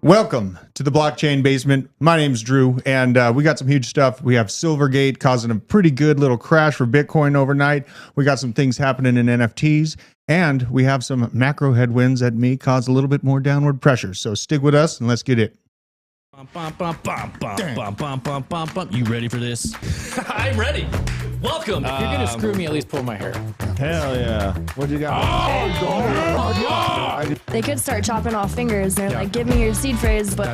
Welcome to the blockchain basement. My name's Drew, and we got some huge stuff. We have Silvergate causing a pretty good little crash for Bitcoin overnight. We got some things happening in NFTs, and we have some macro headwinds that may cause a little bit more downward pressure. So stick with us and let's get it. You ready for this? I'm ready. Welcome. If you're gonna screw me, at least pull my hair. Hell yeah. What you got? They could start chopping off fingers. They're like, give me your seed phrase, but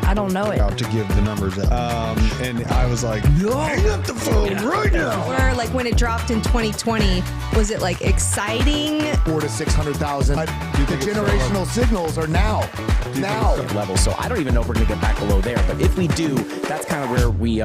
I don't know it. Out to give the numbers out. And I was like, no, hang up the phone right now. Or like when it dropped in 2020, was it like exciting? 400,000 to 600,000. The generational signals are now. Level. So I don't even know if we're gonna get back below there. But if we do, that's kind of where we.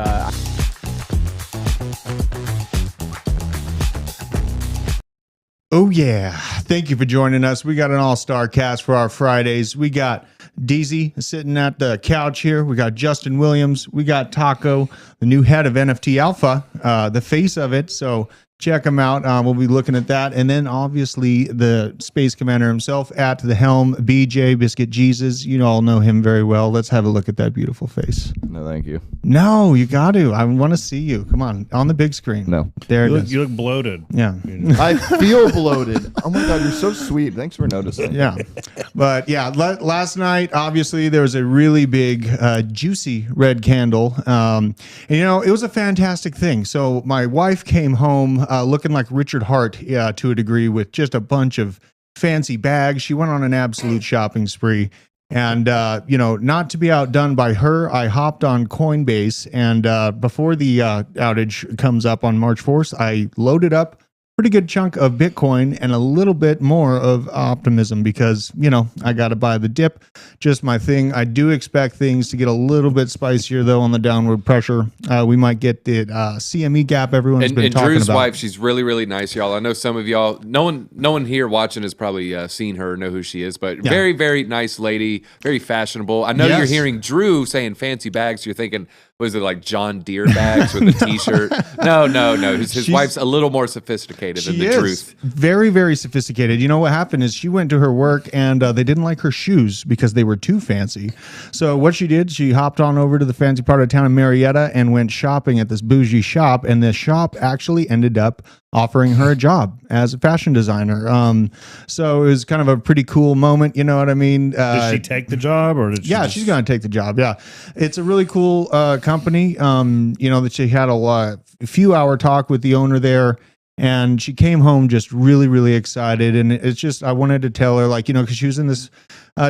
Oh, yeah. Thank you for joining us. We got an all-star cast for our Fridays. We got DZ sitting at the couch here. We got Justin Williams. We got Taco, the new head of NFT Alpha, the face of it. So check him out. We'll be looking at that. And then obviously the space commander himself at the helm, BJ Biscuit Jesus. You all know him very well. Let's have a look at that beautiful face. No, thank you. No, you got to. I want to see you. Come on, on the big screen. No. There it is. You look bloated. Yeah. I feel bloated. Oh my God, you're so sweet. Thanks for noticing. Yeah. But yeah, last night, obviously, there was a really big, juicy red candle. And, you know, it was a fantastic thing. So my wife came home looking like Richard Hart to a degree with just a bunch of fancy bags. She went on an absolute shopping spree. And, you know, not to be outdone by her, I hopped on Coinbase. And before the outage comes up on March 4th, I loaded up pretty good chunk of Bitcoin and a little bit more of optimism because, you know, I got to buy the dip. Just my thing. I do expect things to get a little bit spicier, though, on the downward pressure. We might get the CME gap everyone's been talking Drew's about. wife, she's really, really nice, y'all. I know some of y'all, no one here watching has probably seen her or know who she is, but very, very nice lady, very fashionable. I know you're hearing Drew saying fancy bags. You're thinking, was it like John Deere bags with a T-shirt? No. His wife's a little more sophisticated than the truth. Very, very sophisticated. You know what happened is she went to her work and they didn't like her shoes because they were too fancy. So what she did, she hopped on over to the fancy part of town in Marietta and went shopping at this bougie shop. And the shop actually ended up offering her a job as a fashion designer. So it was kind of a pretty cool moment. You know what I mean? Did she take the job or did she she's going to take the job. Yeah. It's a really cool company. You know, that she had a few hour talk with the owner there. And she came home just really, really excited. And it's just, I wanted to tell her, like, you know, because she was in this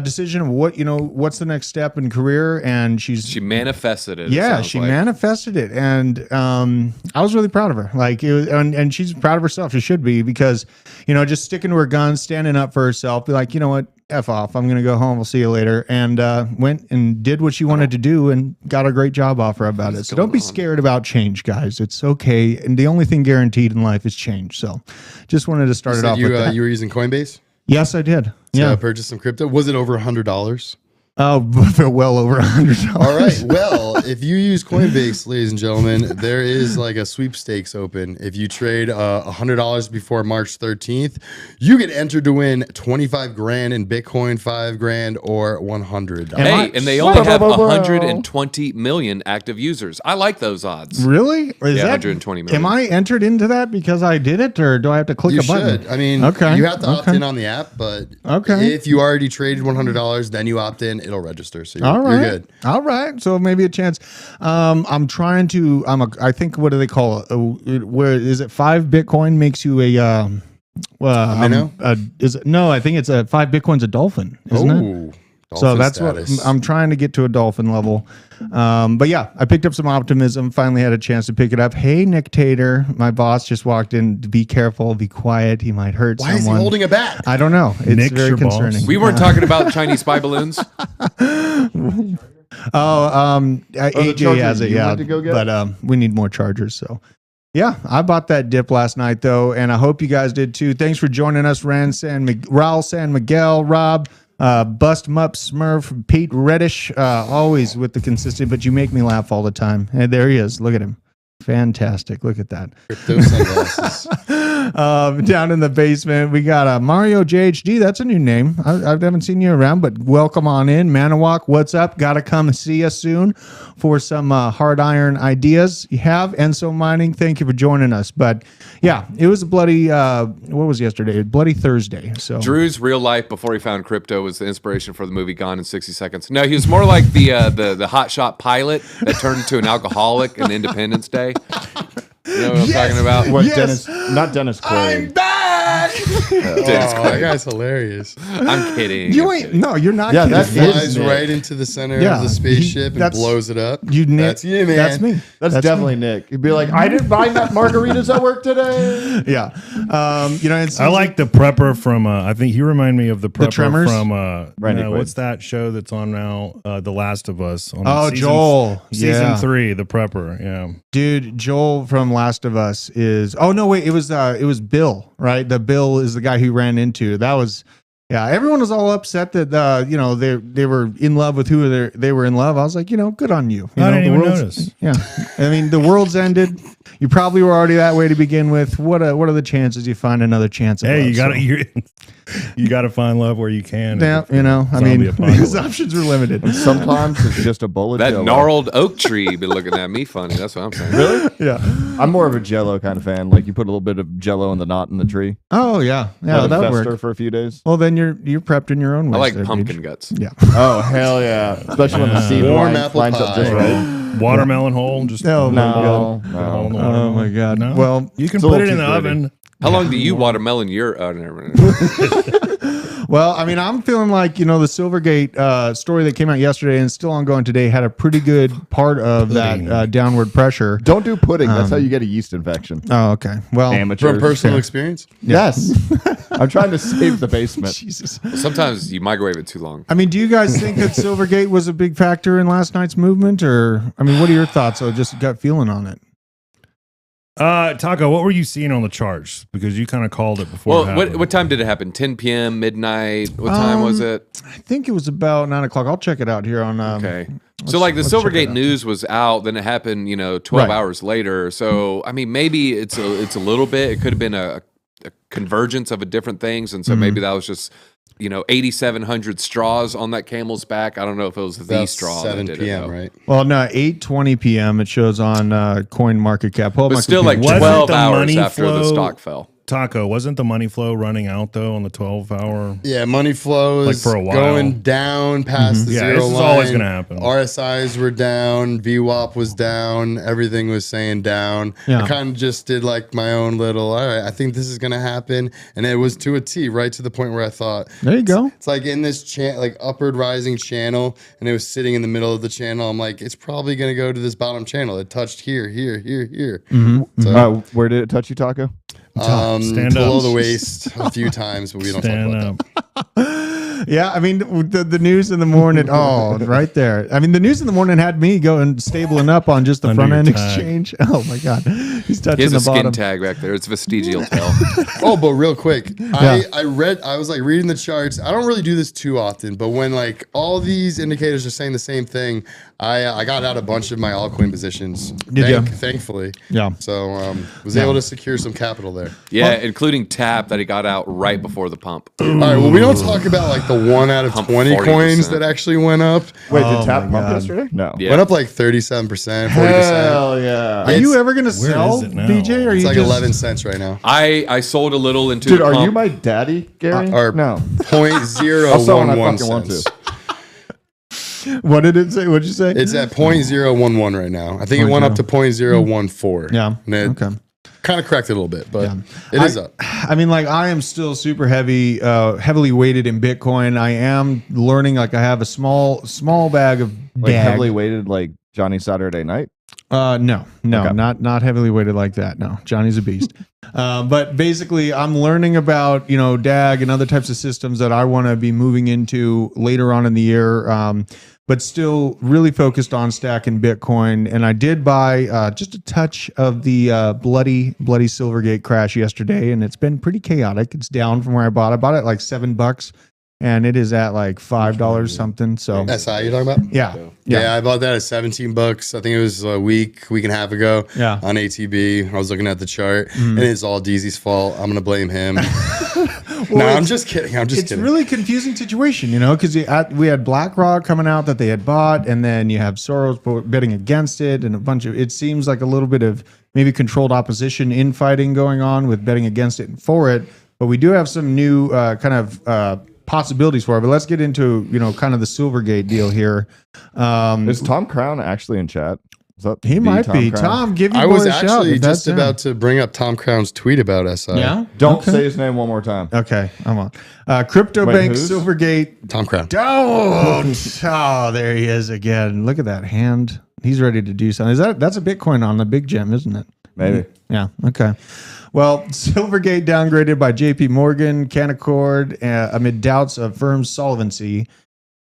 decision of what's the next step in career. And she manifested it. Yeah, she manifested it. And I was really proud of her. Like, it was, and she's proud of herself. She should be, because, you know, just sticking to her guns, standing up for herself, be like, you know what? F off. I'm going to go home. We'll see you later. And went and did what she wanted to do and got a great job offer about it. So don't be scared about change, guys. It's okay. And the only thing guaranteed in life is change. So just wanted to start it off with that. You were using Coinbase? Yes, I did. To purchase some crypto. Was it over $100? Oh, well over $100. All right. Well, if you use Coinbase, ladies and gentlemen, there is like a sweepstakes open. If you trade $100 before March 13th, you get entered to win 25 grand in Bitcoin, 5 grand, or 100. Hey, and they only have 120 million active users. I like those odds. Really? Is that 120 million. Am I entered into that because I did it, or do I have to click a button? I mean, you have to opt in on the app, but if you already traded $100, then you opt in, it'll register. So you're good. All right. So maybe a chance. I'm trying to, I think, what do they call it? Where is it? 5 Bitcoin makes you a is it? No, I think it's 5 Bitcoin's a dolphin, isn't it? So that's status. what I'm trying to get to, a dolphin level. But yeah, I picked up some optimism. Finally had a chance to pick it up. Hey, Nick Tater, my boss just walked in. Be careful, be quiet. He might hurt someone. Why is he holding a bat? I don't know. It's Nick's very concerning. Boss. We weren't talking about Chinese spy balloons. AJ has it, but we need more chargers. So yeah, I bought that dip last night though, and I hope you guys did too. Thanks for joining us, Raul San Miguel, Rob. Bust Mup, Smurf, Pete Reddish, always with the consistent, but you make me laugh all the time. And there he is. Look at him. Fantastic. Look at that. Crypto sunglasses. down in the basement. We got Mario JHD. That's a new name. I haven't seen you around, but welcome on in. Manawak, what's up? Got to come see us soon for some hard iron ideas you have. Enso Mining, thank you for joining us. But yeah, it was a bloody, what was yesterday? Bloody Thursday. So Drew's real life before he found crypto was the inspiration for the movie Gone in 60 Seconds. No, he was more like the hotshot pilot that turned into an alcoholic in Independence Day. You know what I'm talking about? What, Dennis? Not Dennis Quaid. I'm back. Dennis Quaid. That guy's hilarious. I'm kidding. you I'm ain't. kidding. No, you're not. Yeah, kidding. that Flies Nick. right into the center Yeah, of the spaceship and that's- blows it up. That's you, man. That's me. That's me. definitely Nick. He'd be like, I didn't buy that margaritas at work today. Yeah. It's I like the prepper from. I think he reminded me of the prepper Tremors? from. Randy Quaid. What's that show that's on now? The Last of Us. On Oh, Joel. Season Yeah. 3, the prepper. Yeah. Dude, Joel from Last of Us is. Oh no, wait, it was Bill, right? The Bill is the guy who ran into. That was. Yeah, everyone was all upset that they were in love with who they were in love. I was like, good on you. I didn't the even world's- notice. Yeah, I mean the world's ended. You probably were already that way to begin with. What are the chances you find another chance? Of Hey, love? you got So- to you got to find love where you can. Yeah, I Zombie mean, apocalypse. his options are limited. Sometimes it's just a bowl of That Jell-O. gnarled oak tree be looking at me funny. That's what I'm saying. Really? Yeah. I'm more of a Jell-O kind of fan. Like you put a little bit of Jell-O in the knot in the tree. Oh yeah, Let it that would fester work. for a few days. Well, then you're prepped in your own way. I like there, pumpkin Beach. guts. Yeah. Oh hell yeah! Especially when the seed Warm lines apple lines up pie. just right. Watermelon hole. Just No, No, Put it all in the no. Oh my watermelon. God. No? Well, You can it's a put little it in the too gritty. oven. How long do you watermelon your? Oh, never mind. Well, I mean, I'm feeling like, the Silvergate story that came out yesterday and still ongoing today had a pretty good part of that downward pressure. Don't do pudding. That's how you get a yeast infection. Oh, okay. Well, Amateurs. From personal Yeah. experience? Yes. I'm trying to save the basement. Jesus. Sometimes you microwave it too long. I mean, do you guys think that Silvergate was a big factor in last night's movement? Or, I mean, what are your thoughts? I just gut feeling on it. Taco, what were you seeing on the charts? Because you kind of called it before. Well, it what happened. time did it happen? 10 p.m., midnight? What time was it? I think it was about 9 o'clock. I'll check it out here on. Okay. let's- So like the let's check it Silvergate out. news was out, then it happened, 12 Right. hours later. So I mean, maybe it's a little bit. It could have been a convergence of a different things, and so maybe that was just 8,700 straws on that camel's back. I don't know if it was the That's straw 7 that did p.m., it. Though. right? Well, no, 8:20 p.m. It shows on Coin Market Cap. Pull up But my still, like computer. Wasn't 12 the hours money after the flow- stock fell. Taco, wasn't the money flow running out though on the 12-hour? Yeah, money flow Like is for a while. going down past the Yeah, zero this is line. always gonna happen. RSIs were down, VWAP was down, everything was saying down. Yeah. I kind of just did like my own little, all right, I think this is going to happen. And it was to a T, right to the point where I thought, There you go. it's like in this like upward rising channel, and it was sitting in the middle of the channel. I'm like, it's probably going to go to this bottom channel. It touched here. So, Where did it touch you, Taco? Stand below up. the waist a few times, but we don't Stand talk about up. Yeah, I mean the news in the morning. Oh, right there. I mean the news in the morning had me going stabling up on just the Under front end your tag. exchange. Oh my God, he's touching He has the a skin bottom. tag back there. It's vestigial tail. Oh, but real quick, Yeah. I was like reading the charts. I don't really do this too often, but when like all these indicators are saying the same thing, I got out a bunch of my altcoin positions. Did ya? Thankfully. Yeah. So was able to secure some capital there. Yeah, including TAP that he got out right before the pump. All right. Well, we don't talk about like the 1 out of Pump 20 40%. coins that actually went up. Wait, Oh did Tap my pump God. yesterday? No. Yeah. Went up like 37%, 40%. Hell yeah. Are you ever gonna Where sell, is it now? BJ? Or are It's you like just 11 cents right now. I sold a little into Dude, the are pump. you my daddy, Gary? Or no. Point zero I'll sell when I one one fucking want cents. to. What did it say? What'd you say? It's at 0.011 right now. I think it went up to 0.014. Yeah. And it Okay. kind of corrected a little bit, but Yeah. it is up. I mean, like I am still super heavily weighted in Bitcoin. I am learning. Like I have a small bag of Like DAG. heavily weighted like Johnny Saturday Night? No, Okay. not heavily weighted like that. No, Johnny's a beast. But basically, I'm learning about DAG and other types of systems that I want to be moving into later on in the year. But still really focused on stacking Bitcoin. And I did buy just a touch of the bloody Silvergate crash yesterday, and it's been pretty chaotic. It's down from where I bought. I bought it like $7. and it is at like $5 something. So SI you're talking about? Yeah, I bought that at $17. I think it was a week and a half ago. Yeah. On ATB, I was looking at the chart, and it's all DZ's fault. I'm gonna blame him. No, I'm just kidding. It's really confusing situation, because we had BlackRock coming out that they had bought, and then you have Soros bidding against it, and it seems like a little bit of maybe controlled opposition infighting going on with betting against it and for it. But we do have some new possibilities for it. But let's get into kind of the Silvergate deal here. Is Tom Crown actually in chat? He might be. Tom, give you I boy was a shout. actually just about to bring up Tom Crown's tweet about SI. Yeah? Don't say his name one more time. Okay, I'm on. Crypto Bank Silvergate. Tom Crown. Don't. Oh, there he is again. Look at that hand. He's ready to do something. That's a Bitcoin on the big gem, isn't it? Maybe. Yeah. Okay. Well, Silvergate downgraded by J.P. Morgan, Canaccord, amid doubts of firm's solvency.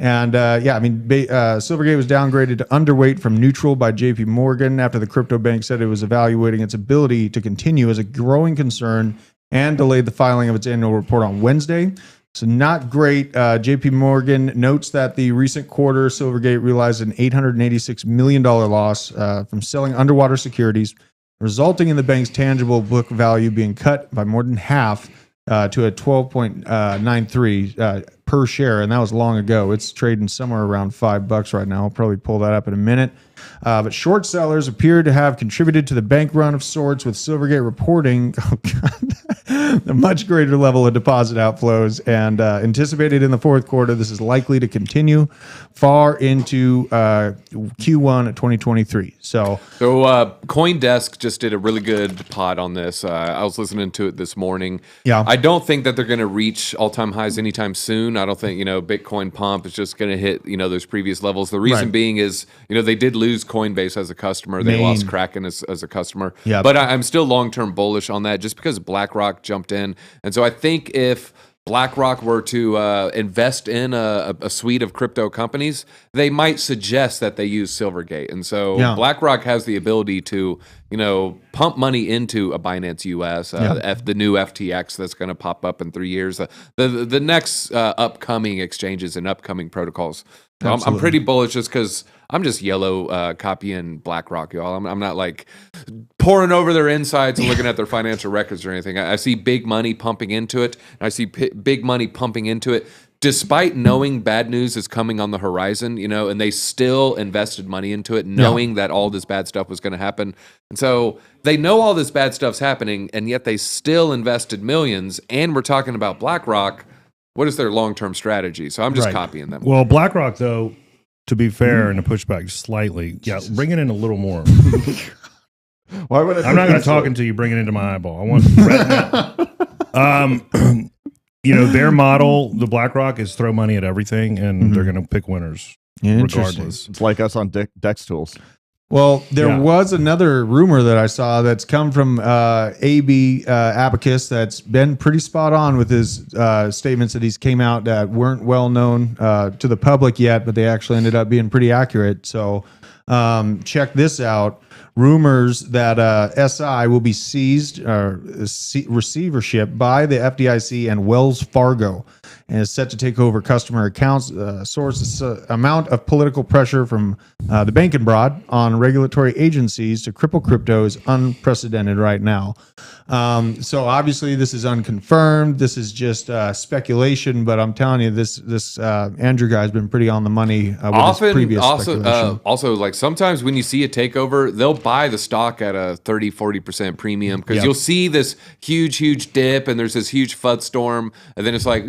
And Silvergate was downgraded to underweight from neutral by J.P. Morgan after the crypto bank said it was evaluating its ability to continue as a growing concern and delayed the filing of its annual report on Wednesday. So not great. J.P. Morgan notes that the recent quarter, Silvergate realized an $886 million loss from selling underwater securities, resulting in the bank's tangible book value being cut by more than half to a 12.93 per share, and that was long ago. It's trading somewhere around $5 right now. I'll probably pull that up in a minute. But short sellers appear to have contributed to the bank run of sorts, with Silvergate reporting a much greater level of deposit outflows and anticipated in the fourth quarter. This is likely to continue far into Q1 of 2023. So CoinDesk just did a really good pod on this. I was listening to it this morning. Yeah. I don't think that they're going to reach all-time highs anytime soon. I don't think, Bitcoin pump is just going to hit, those previous levels. The reason being is, they did lose Coinbase as a customer. They lost Kraken as a customer. Yep. But I'm still long-term bullish on that just because BlackRock jumped in. And so I think if BlackRock were to invest in a suite of crypto companies, they might suggest that they use Silvergate. And so BlackRock has the ability to, pump money into a Binance US, the new FTX that's going to pop up in 3 years, the next upcoming exchanges and upcoming protocols. So I'm pretty bullish just because I'm just yellow copying BlackRock, y'all. I'm not like pouring over their insights and looking at their financial records or anything. I see big money pumping into it. And I see big money pumping into it despite knowing bad news is coming on the horizon, and they still invested money into it, knowing that all this bad stuff was going to happen. And so they know all this bad stuff's happening, and yet they still invested millions. And we're talking about BlackRock. What is their long-term strategy? So I'm just copying them. Well, BlackRock, though, to be fair and to push back slightly, bring it in a little more. Why would I'm not going to talk until you bring it into my eyeball. I want right now. Their model, the BlackRock, is throw money at everything, and they're going to pick winners regardless. It's like us on Dex Tools. Well, there was another rumor that I saw that's come from AB Abacus that's been pretty spot on with his statements that he's came out that weren't well known to the public yet, but they actually ended up being pretty accurate. So check this out. Rumors that SI will be seized receivership by the FDIC and Wells Fargo and is set to take over customer accounts. Source amount of political pressure from the bank and broad on regulatory agencies to cripple crypto is unprecedented right now. So obviously this is unconfirmed. This is just speculation, but I'm telling you, this Andrew guy's been pretty on the money with his previous speculation. Also, like sometimes when you see a takeover, they'll buy the stock at a 30-40% premium because you'll see this huge dip and there's this huge FUD storm, and then it's like,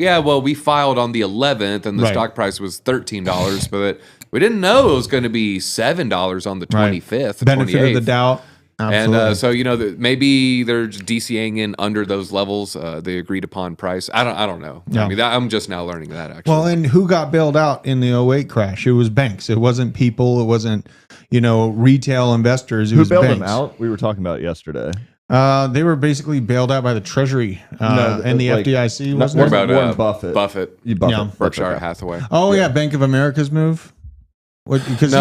we filed on the 11th and the stock price was $13, but we didn't know it was going to be $7 on the 25th. Benefit 28th. of the doubt. Absolutely. And so maybe they're just DCAing in under those levels, the agreed upon price. I don't know. Yeah. I mean, I'm just now learning that actually. Well, and who got bailed out in the 2008 crash? It was banks. It wasn't people. It wasn't retail investors. Who bailed them out? We were talking about it yesterday. They were basically bailed out by the Treasury and the FDIC. What about Warren Buffett? Berkshire Hathaway. Oh yeah, Bank of America's move. Because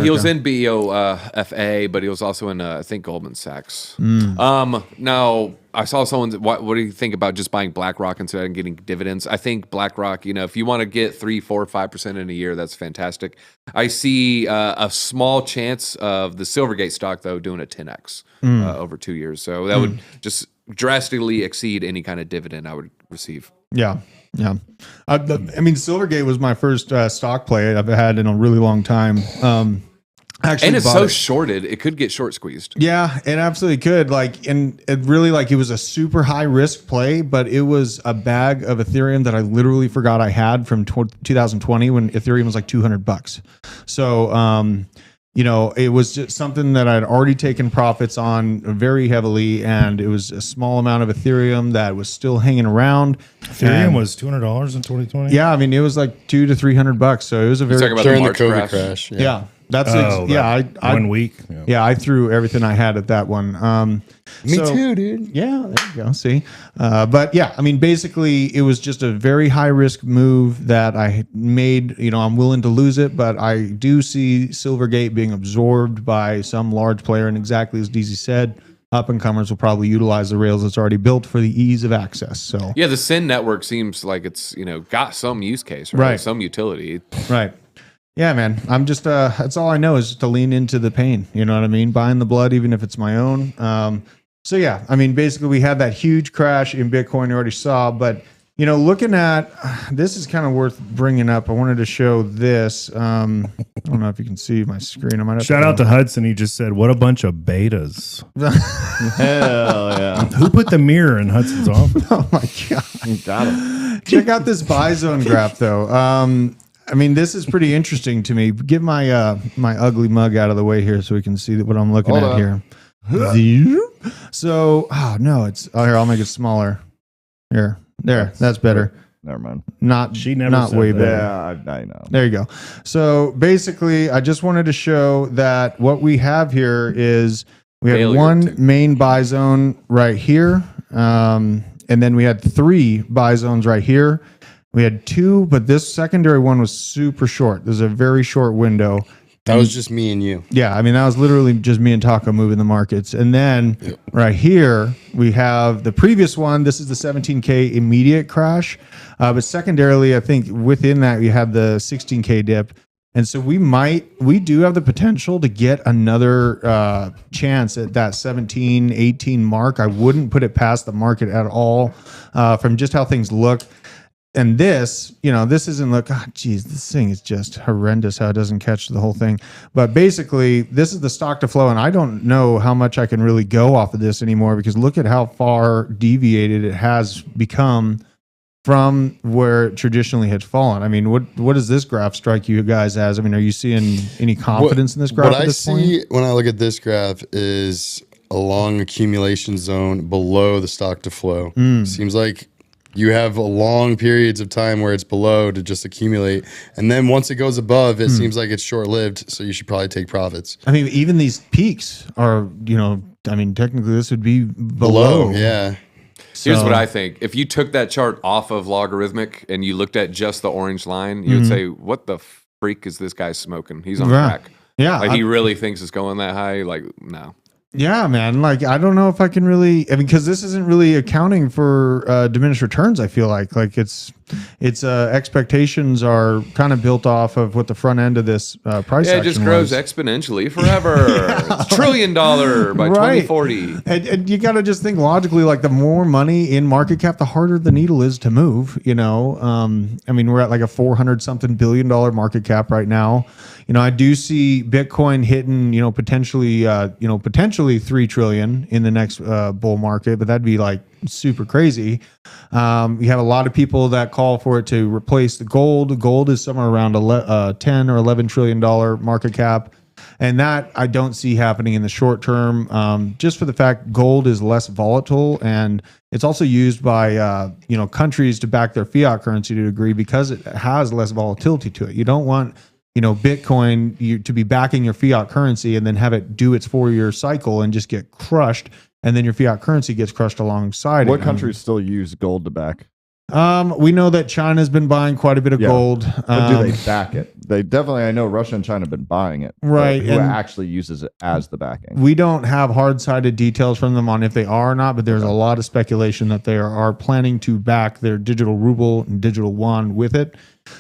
he was in BOFA, but he was also in I think Goldman Sachs. Now I saw someone. What do you think about just buying BlackRock instead of getting dividends? I think BlackRock, if you want to get 3, 4, 5% in a year, that's fantastic. I see a small chance of the Silvergate stock though doing a 10x over 2 years. So that would just drastically exceed any kind of dividend I would receive. Yeah. Yeah. I mean, Silvergate was my first stock play I've had in a really long time. Actually, and it's so shorted, it could get short squeezed. Yeah, it absolutely could. And it really, it was a super high risk play, but it was a bag of Ethereum that I literally forgot I had from 2020 when Ethereum was like $200. So, it was just something that I'd already taken profits on very heavily, and it was a small amount of Ethereum that was still hanging around. Ethereum was $200 in 2020. Yeah, I mean, it was like $200 to $300. So it was a very during the COVID crash. Yeah. That's I 1 week. Yeah, I threw everything I had at that one. Me too, dude. Yeah, there you go. See, but yeah, I mean, basically, it was just a very high risk move that I made. I'm willing to lose it, but I do see Silvergate being absorbed by some large player, and exactly as DZ said, up and comers will probably utilize the rails that's already built for the ease of access. So yeah, the SYN network seems like it's got some use case, right? Some utility, right. Yeah, man. I'm just, that's all I know is just to lean into the pain. You know what I mean? Buying the blood, even if it's my own. So yeah, I mean, basically we had that huge crash in Bitcoin you already saw, but looking at, this is kind of worth bringing up. I wanted to show this. I don't know if you can see my screen. I might have Shout out to Hudson. He just said, what a bunch of betas. Hell yeah. Who put the mirror in Hudson's office? Oh my God. Got it. Check out this buy zone graph though. I mean, this is pretty interesting to me. Get my my ugly mug out of the way here so we can see what I'm looking at here. So, here, I'll make it smaller. There, that's better. Never mind. She never not said way that. better. Yeah, I know. There you go. So basically, I just wanted to show that what we have here is we had one main buy zone right here, and then we had 3 buy zones right here. We had 2, but this secondary one was super short. There's a very short window. That was just me and you. Yeah, I mean, that was literally just me and Taco moving the markets. And then right here, we have the previous one. This is the 17K immediate crash. But secondarily, I think within that, we have the 16K dip. And so we do have the potential to get another chance at that 17, 18 mark. I wouldn't put it past the market at all from just how things look. And this, this isn't this thing is just horrendous how it doesn't catch the whole thing. But basically, this is the stock to flow. And I don't know how much I can really go off of this anymore because look at how far deviated it has become from where it traditionally had fallen. I mean, what does this graph strike you guys as? I mean, are you seeing any confidence in this graph at this point? What I see when I look at this graph is a long accumulation zone below the stock to flow. Seems like you have long periods of time where it's below to just accumulate. And then once it goes above, it seems like it's short-lived. So you should probably take profits. I mean, even these peaks are, technically this would be below. Yeah. Here's what I think. If you took that chart off of logarithmic and you looked at just the orange line, you would say, what the freak is this guy smoking? He's on crack. Yeah. He really thinks it's going that high? No. Yeah, man. I don't know if I can really, because this isn't really accounting for diminished returns. I feel like it's expectations are kind of built off of what the front end of this price action it just grows exponentially forever. It's $1 trillion by 2040. And you got to just think logically, the more money in market cap, the harder the needle is to move, I mean, we're at a $400-something billion market cap right now. I do see Bitcoin hitting, potentially 3 trillion in the next bull market, but that'd be super crazy. You have a lot of people that call for it to replace the gold. Gold is somewhere around 10 or $11 trillion market cap. And that I don't see happening in the short term, just for the fact gold is less volatile, and it's also used by countries to back their fiat currency to a degree because it has less volatility to it. You don't want Bitcoin to be backing your fiat currency and then have it do its 4-year cycle and just get crushed, and then your fiat currency gets crushed alongside it. What countries still use gold to back We know that China's been buying quite a bit of gold. But do they back it? They definitely, I know Russia and China have been buying it. Right. Who actually uses it as the backing? We don't have hard-sided details from them on if they are or not, but there's a lot of speculation that they are planning to back their digital ruble and digital yuan with it.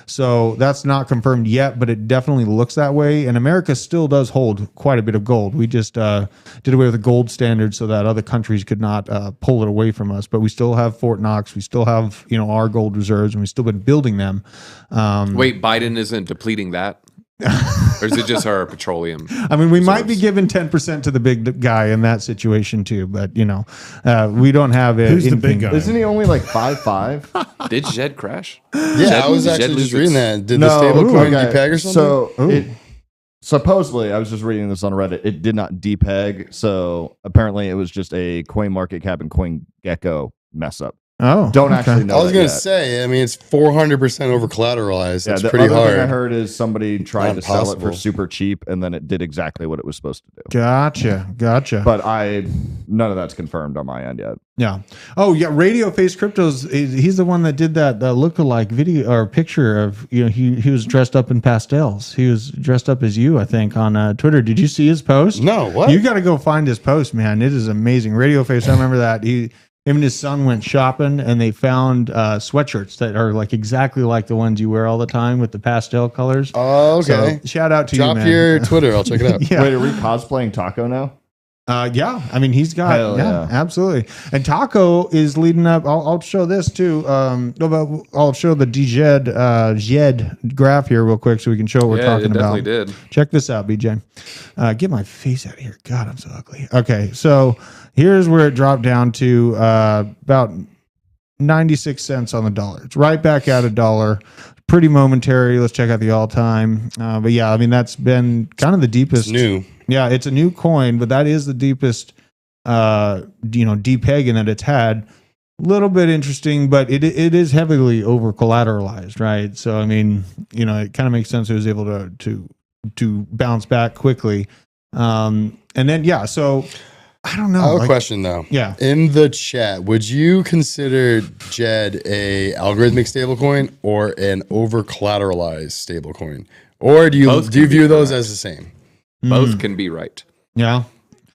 So that's not confirmed yet, but it definitely looks that way. And America still does hold quite a bit of gold. We just did away with the gold standard so that other countries could not pull it away from us. But we still have Fort Knox. We still have our gold reserves, and we've still been building them. Wait, Biden isn't depleting that? Or is it just our petroleum? I mean, we might be giving 10% to the big guy in that situation too, but we don't have it. Who's the big guy? Isn't he only like 5'5"? Did Jed crash? Yeah, I was actually just reading that. Did the stablecoin depeg or something? So supposedly, I was just reading this on Reddit. It did not depeg. So apparently, it was just a CoinMarketCap and CoinGecko mess up. Oh, don't actually know. I was going to say, I mean, it's 400% over collateralized. That's the pretty other hard. thing I heard is somebody tried Not to sell it for possible. super cheap, and then it did exactly what it was supposed to do. Gotcha. But none of that's confirmed on my end yet. Yeah. Oh, yeah. Radio Face Cryptos. He's the one that did that lookalike video or picture of he was dressed up in pastels. He was dressed up as you, I think, on Twitter. Did you see his post? No. What? You got to go find his post, man. It is amazing. Radio Face. I remember that him and his son went shopping and they found sweatshirts that are like exactly like the ones you wear all the time with the pastel colors. Oh, okay. So, shout out to Drop you, man. your Twitter. I'll check it out. Yeah. Wait, are we cosplaying Taco now? Yeah, I mean he's got yeah, absolutely. And Taco is leading up. I'll show this too. I'll show the Jed graph here real quick so we can show what we're talking about. Definitely did. Check this out, BJ. Get my face out of here. God, I'm so ugly. Okay, so here's where it dropped down to about 96 cents on the dollar. It's right back at $1. Pretty momentary. Let's check out the all-time. But yeah, I mean that's been kind of the deepest. It's new. Yeah, it's a new coin, but that is the deepest, depeg that it's had. A little bit interesting, but it is heavily over collateralized, right? So I mean, it kind of makes sense. It was able to bounce back quickly, and then so I don't know. I have a question though. Yeah. In the chat, would you consider Jed a algorithmic stablecoin or an over collateralized stablecoin, or do you view those as the same? Both can be right. Yeah.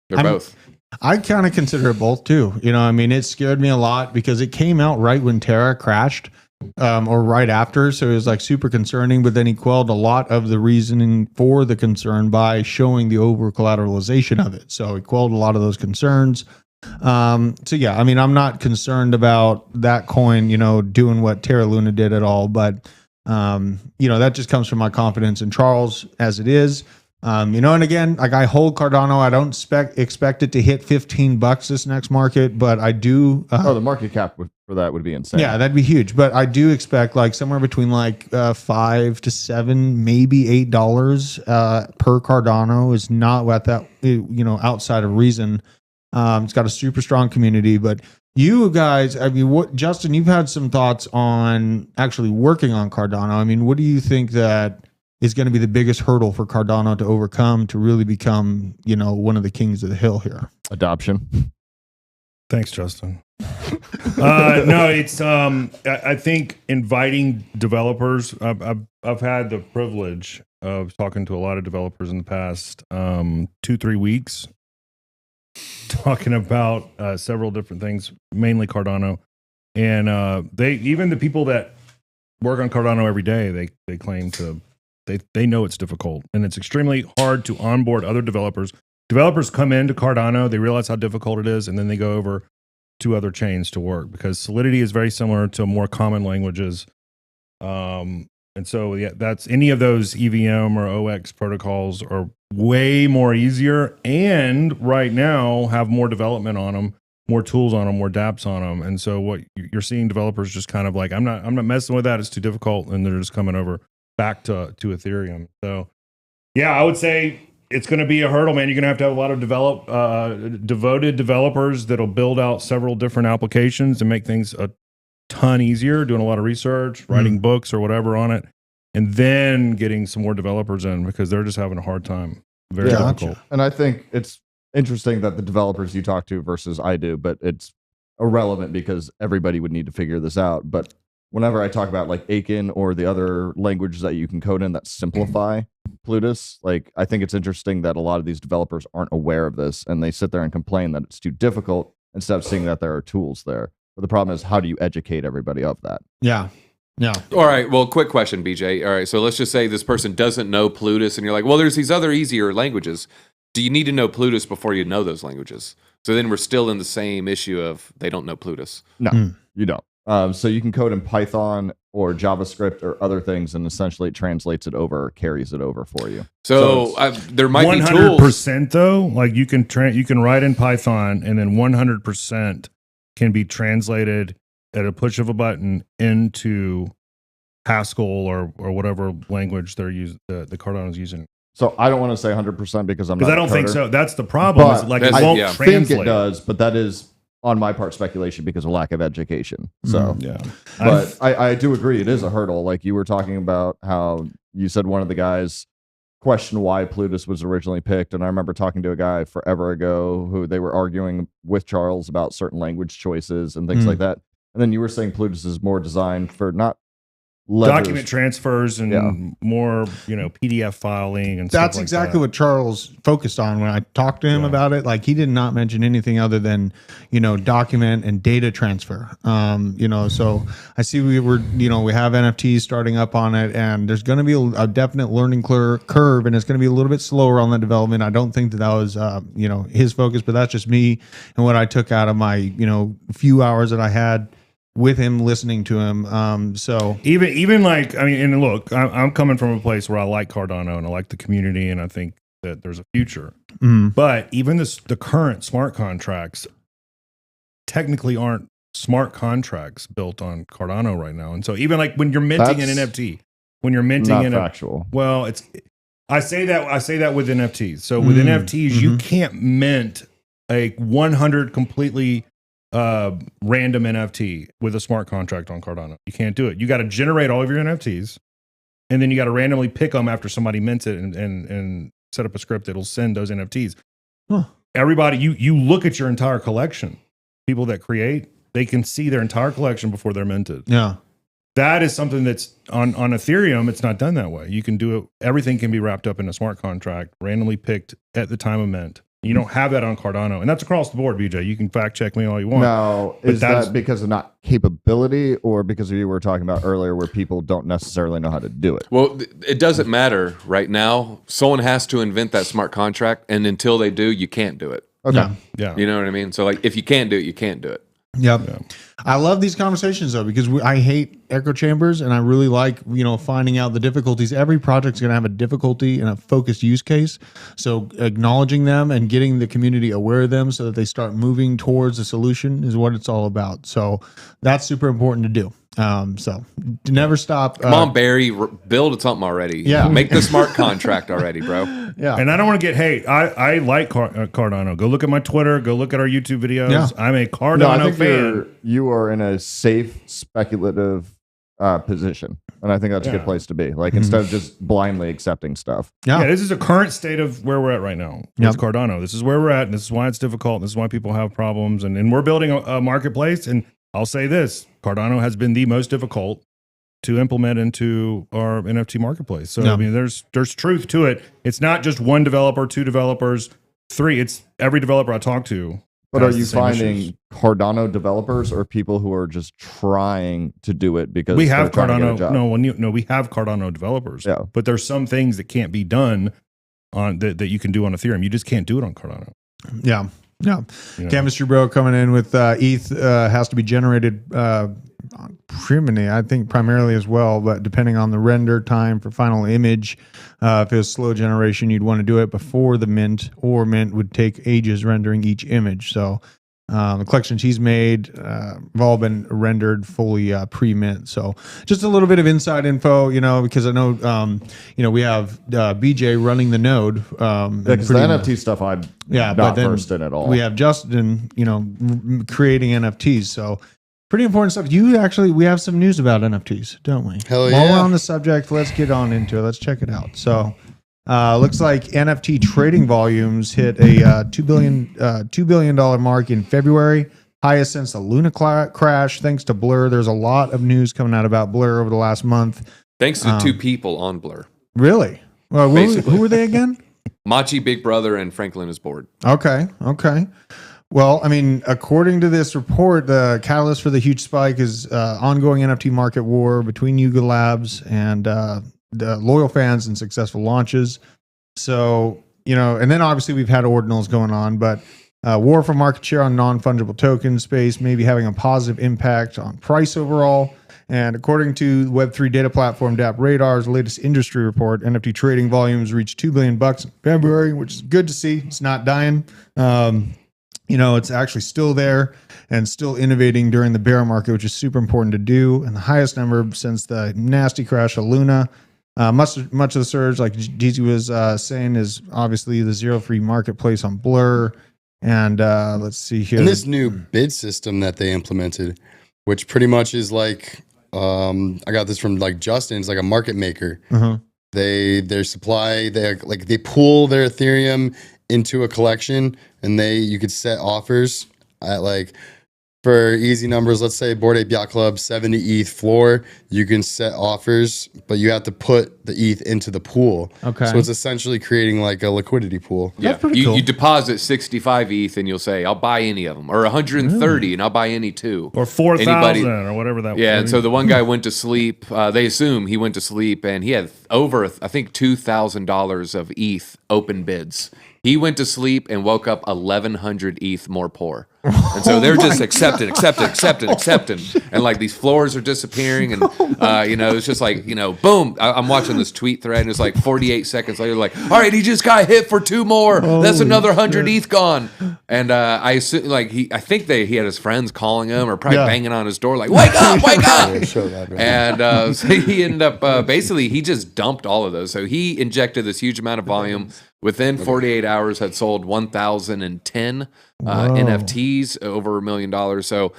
They're both. I kind of consider it both too. I mean, it scared me a lot because it came out right when Terra crashed, or right after. So it was like super concerning, but then he quelled a lot of the reasoning for the concern by showing the over collateralization of it. So he quelled a lot of those concerns. So yeah, I mean, I'm not concerned about that coin, doing what Terra Luna did at all, but that just comes from my confidence in Charles as it is. And again, like I hold Cardano. I don't expect it to hit $15 this next market, but I do. The market cap for that would be insane. Yeah, that'd be huge. But I do expect like somewhere between like $5 to $7, maybe $8 per Cardano is not what that outside of reason. It's got a super strong community, but you guys, I mean, Justin, you've had some thoughts on actually working on Cardano. I mean, what do you think that is going to be the biggest hurdle for Cardano to overcome to really become, one of the kings of the hill here? Adoption. Thanks, Justin. No, it's I think inviting developers. I've had the privilege of talking to a lot of developers in the past 2-3 weeks, talking about several different things, mainly Cardano, and even the people that work on Cardano every day, they claim to. They know it's difficult and it's extremely hard to onboard other developers. Developers come into Cardano, they realize how difficult it is, and then they go over to other chains to work because Solidity is very similar to more common languages. And so, yeah, that's any of those EVM or OX protocols are way more easier and right now have more development on them, more tools on them, more dApps on them. And so what you're seeing developers just kind of like, I'm not messing with that. It's too difficult. And they're just coming over back to Ethereum. So yeah, I would say it's going to be a hurdle, man. You're going to have a lot of devoted developers that'll build out several different applications and make things a ton easier, doing a lot of research, writing books or whatever on it, and then getting some more developers in because they're just having a hard time. Very difficult. And I think it's interesting that the developers you talk to versus I do, but it's irrelevant because everybody would need to figure this out. But whenever I talk about like Aiken or the other languages that you can code in that simplify Plutus, like I think it's interesting that a lot of these developers aren't aware of this and they sit there and complain that it's too difficult instead of seeing that there are tools there. But the problem is, how do you educate everybody of that? Yeah. Yeah. All right. Well, quick question, BJ. All right. So let's just say this person doesn't know Plutus, and you're like, well, there's these other easier languages. Do you need to know Plutus before you know those languages? So then we're still in the same issue of they don't know Plutus. No, you don't. So you can code in Python or JavaScript or other things, and essentially it translates it over, or carries it over for you. So there might be 100% though. Like you can write in Python, and then 100% can be translated at a push of a button into Haskell or whatever language they're using. The Cardano's using. So I don't want to say 100% because I don't think so. That's the problem. Is like it won't translate. Think it does, but that is on my part speculation because of lack of education. So but I do agree it is a hurdle. Like you were talking about how you said one of the guys questioned why Plutus was originally picked, and I remember talking to a guy forever ago who they were arguing with Charles about certain language choices and things like that. And then you were saying Plutus is more designed for not document transfers and more, PDF filing and that's stuff like exactly that. what Charles focused on when I talked to him about it. Like he did not mention anything other than, document and data transfer. So I see we have NFTs starting up on it, and there's going to be a definite learning curve, and it's going to be a little bit slower on the development. I don't think that was, his focus, but that's just me and what I took out of my, few hours that I had with him, listening to him. So even like, and look, I'm coming from a place where I like Cardano and I like the community, and I think that there's a future. But even the current smart contracts technically aren't smart contracts built on Cardano right now. And so even like when you're minting an NFT, factual. Well, I say that with NFTs. So with NFTs, you can't mint a 100 completely random NFT with a smart contract on Cardano. You can't do it. You got to generate all of your NFTs, and then you got to randomly pick them after somebody mints it and set up a script that'll send those NFTs. Everybody, you look at your entire collection. People that create, they can see their entire collection before they're minted. Yeah. That is something that's on Ethereum. It's not done that way. You can do it. Everything can be wrapped up in a smart contract, randomly picked at the time of mint. You don't have that on Cardano, and that's across the board, BJ. You can fact check me all you want. Now, is that because of not capability, or because you were talking about earlier where people don't necessarily know how to do it? Well, it doesn't matter right now. Someone has to invent that smart contract, and until they do, you can't do it. Okay. Yeah. You know what I mean? So like, if you can't do it, you can't do it. Yep. Yeah. I love these conversations though, because I hate echo chambers, and I really like, finding out the difficulties. Every project's going to have a difficulty and a focused use case. So acknowledging them and getting the community aware of them so that they start moving towards a solution is what it's all about. So that's super important to do. So to never stop. Come on, Barry, build something already. Yeah. Make the smart contract already, bro. Yeah. And I don't want to get hate. I like Cardano. Go look at my Twitter. Go look at our YouTube videos. Yeah. I'm a Cardano fan. You are in a safe, speculative position. And I think that's a good place to be. Like, instead of just blindly accepting stuff. Yeah, this is a current state of where we're at right now with Cardano. This is where we're at, and this is why it's difficult. This is why people have problems. And we're building a marketplace. And I'll say this, Cardano has been the most difficult to implement into our NFT marketplace. So, there's truth to it. It's not just one developer, two developers, three. It's every developer I talk to. But are you finding Cardano developers or people who are just trying to do it because we have Cardano? We have Cardano developers. Yeah. But there's some things that can't be done on that you can do on Ethereum. You just can't do it on Cardano. Yeah. Yeah. Chemistry Bro coming in with ETH has to be generated on Primini, I think primarily as well, but depending on the render time for final image, if it was slow generation, you'd want to do it before the mint, or mint would take ages rendering each image. So the collections he's made have all been rendered fully pre-mint. So just a little bit of inside info, because I know, we have BJ running the node. Because the NFT stuff I'm not versed in at all. We have Justin, creating NFTs. So pretty important stuff. We have some news about NFTs, don't we? Hell yeah. While we're on the subject, let's get on into it. Let's check it out. So looks like NFT trading volumes hit a $2 billion mark in February. highest since the Luna crash. Thanks to Blur. There's a lot of news coming out about Blur over the last month. Thanks to two people on Blur. Really? Well, who were they again? Machi, Big Brother, and Franklin is bored. Okay. Well, I mean, according to this report, the catalyst for the huge spike is ongoing NFT market war between Yuga Labs and the loyal fans and successful launches. So, and then obviously we've had ordinals going on, but war for market share on non-fungible token space may be having a positive impact on price overall. And according to Web3 data platform DApp Radar's latest industry report, NFT trading volumes reached $2 billion in February, which is good to see. It's not dying. It's actually still there and still innovating during the bear market, which is super important to do. And the highest number since the nasty crash of Luna. Much of the surge, like Jeezy was saying, is obviously the zero-free marketplace on Blur. And let's see here. And this new bid system that they implemented, which pretty much is like, I got this from like Justin. It's like a market maker. They pool their Ethereum into a collection, and you could set offers at like, for easy numbers, let's say Bored Ape Yacht Club 70 ETH floor. You can set offers, but you have to put the ETH into the pool. Okay. So it's essentially creating like a liquidity pool. Yeah. That's pretty cool. You deposit 65 ETH and you'll say, I'll buy any of them. Or 130 and I'll buy any two. Or 4,000 or whatever that was. Yeah, and so the one guy went to sleep. They assume he went to sleep and he had over, I think, $2,000 of ETH open bids. He went to sleep and woke up 1,100 ETH more poor. And so they're just accepting. And like these floors are disappearing. And, it's just like, boom. I'm watching this tweet thread and it's like 48 seconds later, like, all right, he just got hit for 2 more. That's another 100 ETH gone. And I assume, like, he had his friends calling him or probably banging on his door, like, wake up. And so he ended up, basically, he just dumped all of those. So he injected this huge amount of volume. Within 48 hours, had sold 1,010 NFTs, over $1 million. So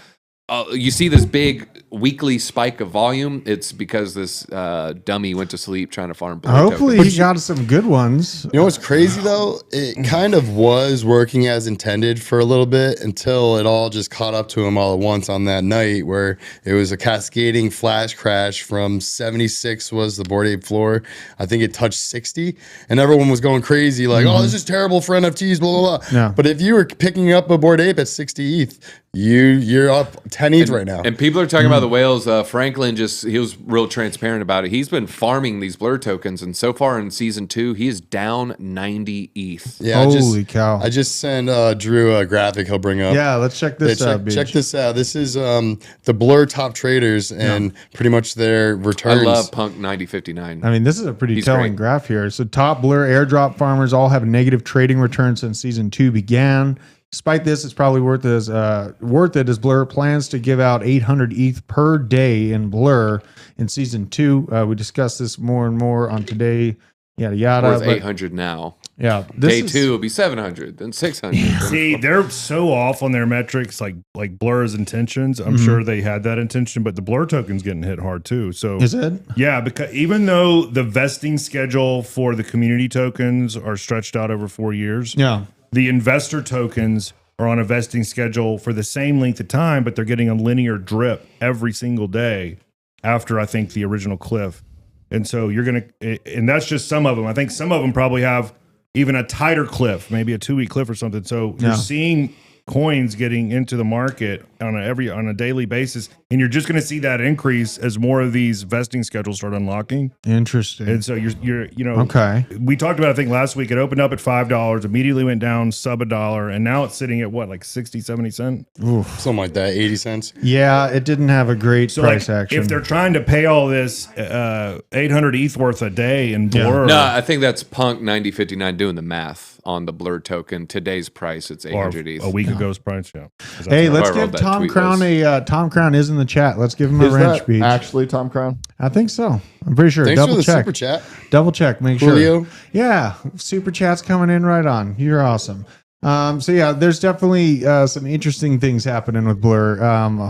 you see this big weekly spike of volume. It's because this dummy went to sleep trying to farm Blur Hopefully tokens. he got some good ones. You know what's crazy though? It kind of was working as intended for a little bit until it all just caught up to him all at once on that night where it was a cascading flash crash from 76 was the Bored Ape floor. I think it touched 60 and everyone was going crazy like, oh, this is terrible for NFTs, blah, blah, blah. Yeah. But if you were picking up a Bored Ape at 60 ETH, you're up 10 ETH right now. And people are talking about the whales. Franklin he was real transparent about it. He's been farming these Blur tokens, and so far in season 2, he is down 90 ETH. Yeah, Holy cow. I just sent Drew a graphic he'll bring up. Yeah, let's check this out. Check this out. This is the Blur top traders and pretty much their returns. I love Punk 9059. I mean, this is a pretty telling graph here. So top Blur airdrop farmers all have negative trading returns since season 2 began. Despite this, it's probably worth it as Blur plans to give out 800 ETH per day in Blur in season 2. We discussed this more and more on today. Yada yada. Worth 800 now. Yeah. Day 2 will be 700, then 600. See, they're so off on their metrics, like Blur's intentions. I'm sure they had that intention, but the Blur token's getting hit hard too. So is it? Yeah, because even though the vesting schedule for the community tokens are stretched out over 4 years. Yeah. The investor tokens are on a vesting schedule for the same length of time, but they're getting a linear drip every single day after, I think, the original cliff. And so and that's just some of them. I think some of them probably have even a tighter cliff, maybe a 2-week cliff or something. So you're seeing coins getting into the market on a daily basis, and you're just going to see that increase as more of these vesting schedules start unlocking. Interesting. And so you're okay. We talked about, I think last week, it opened up at $5, immediately went down sub $1, and now it's sitting at what, like 60, 70 cents? Oof. Something like that, 80 cents. Yeah, it didn't have a great price action. If they're trying to pay all this 800 ETH worth a day in Blur. No, I think that's Punk 9059 doing the math on the Blur token. Today's price, it's 800 ETH. A week ago's price, yeah. Hey, let's give Tom Crown Tom Crown is in the chat. Let's give him a wrench speech. Actually Tom Crown? I think so. I'm pretty sure. Thanks Double for the check. super chat. Double check. Make Julio. sure. Yeah, super chat's coming in right on. You're awesome. So yeah, there's definitely some interesting things happening with Blur.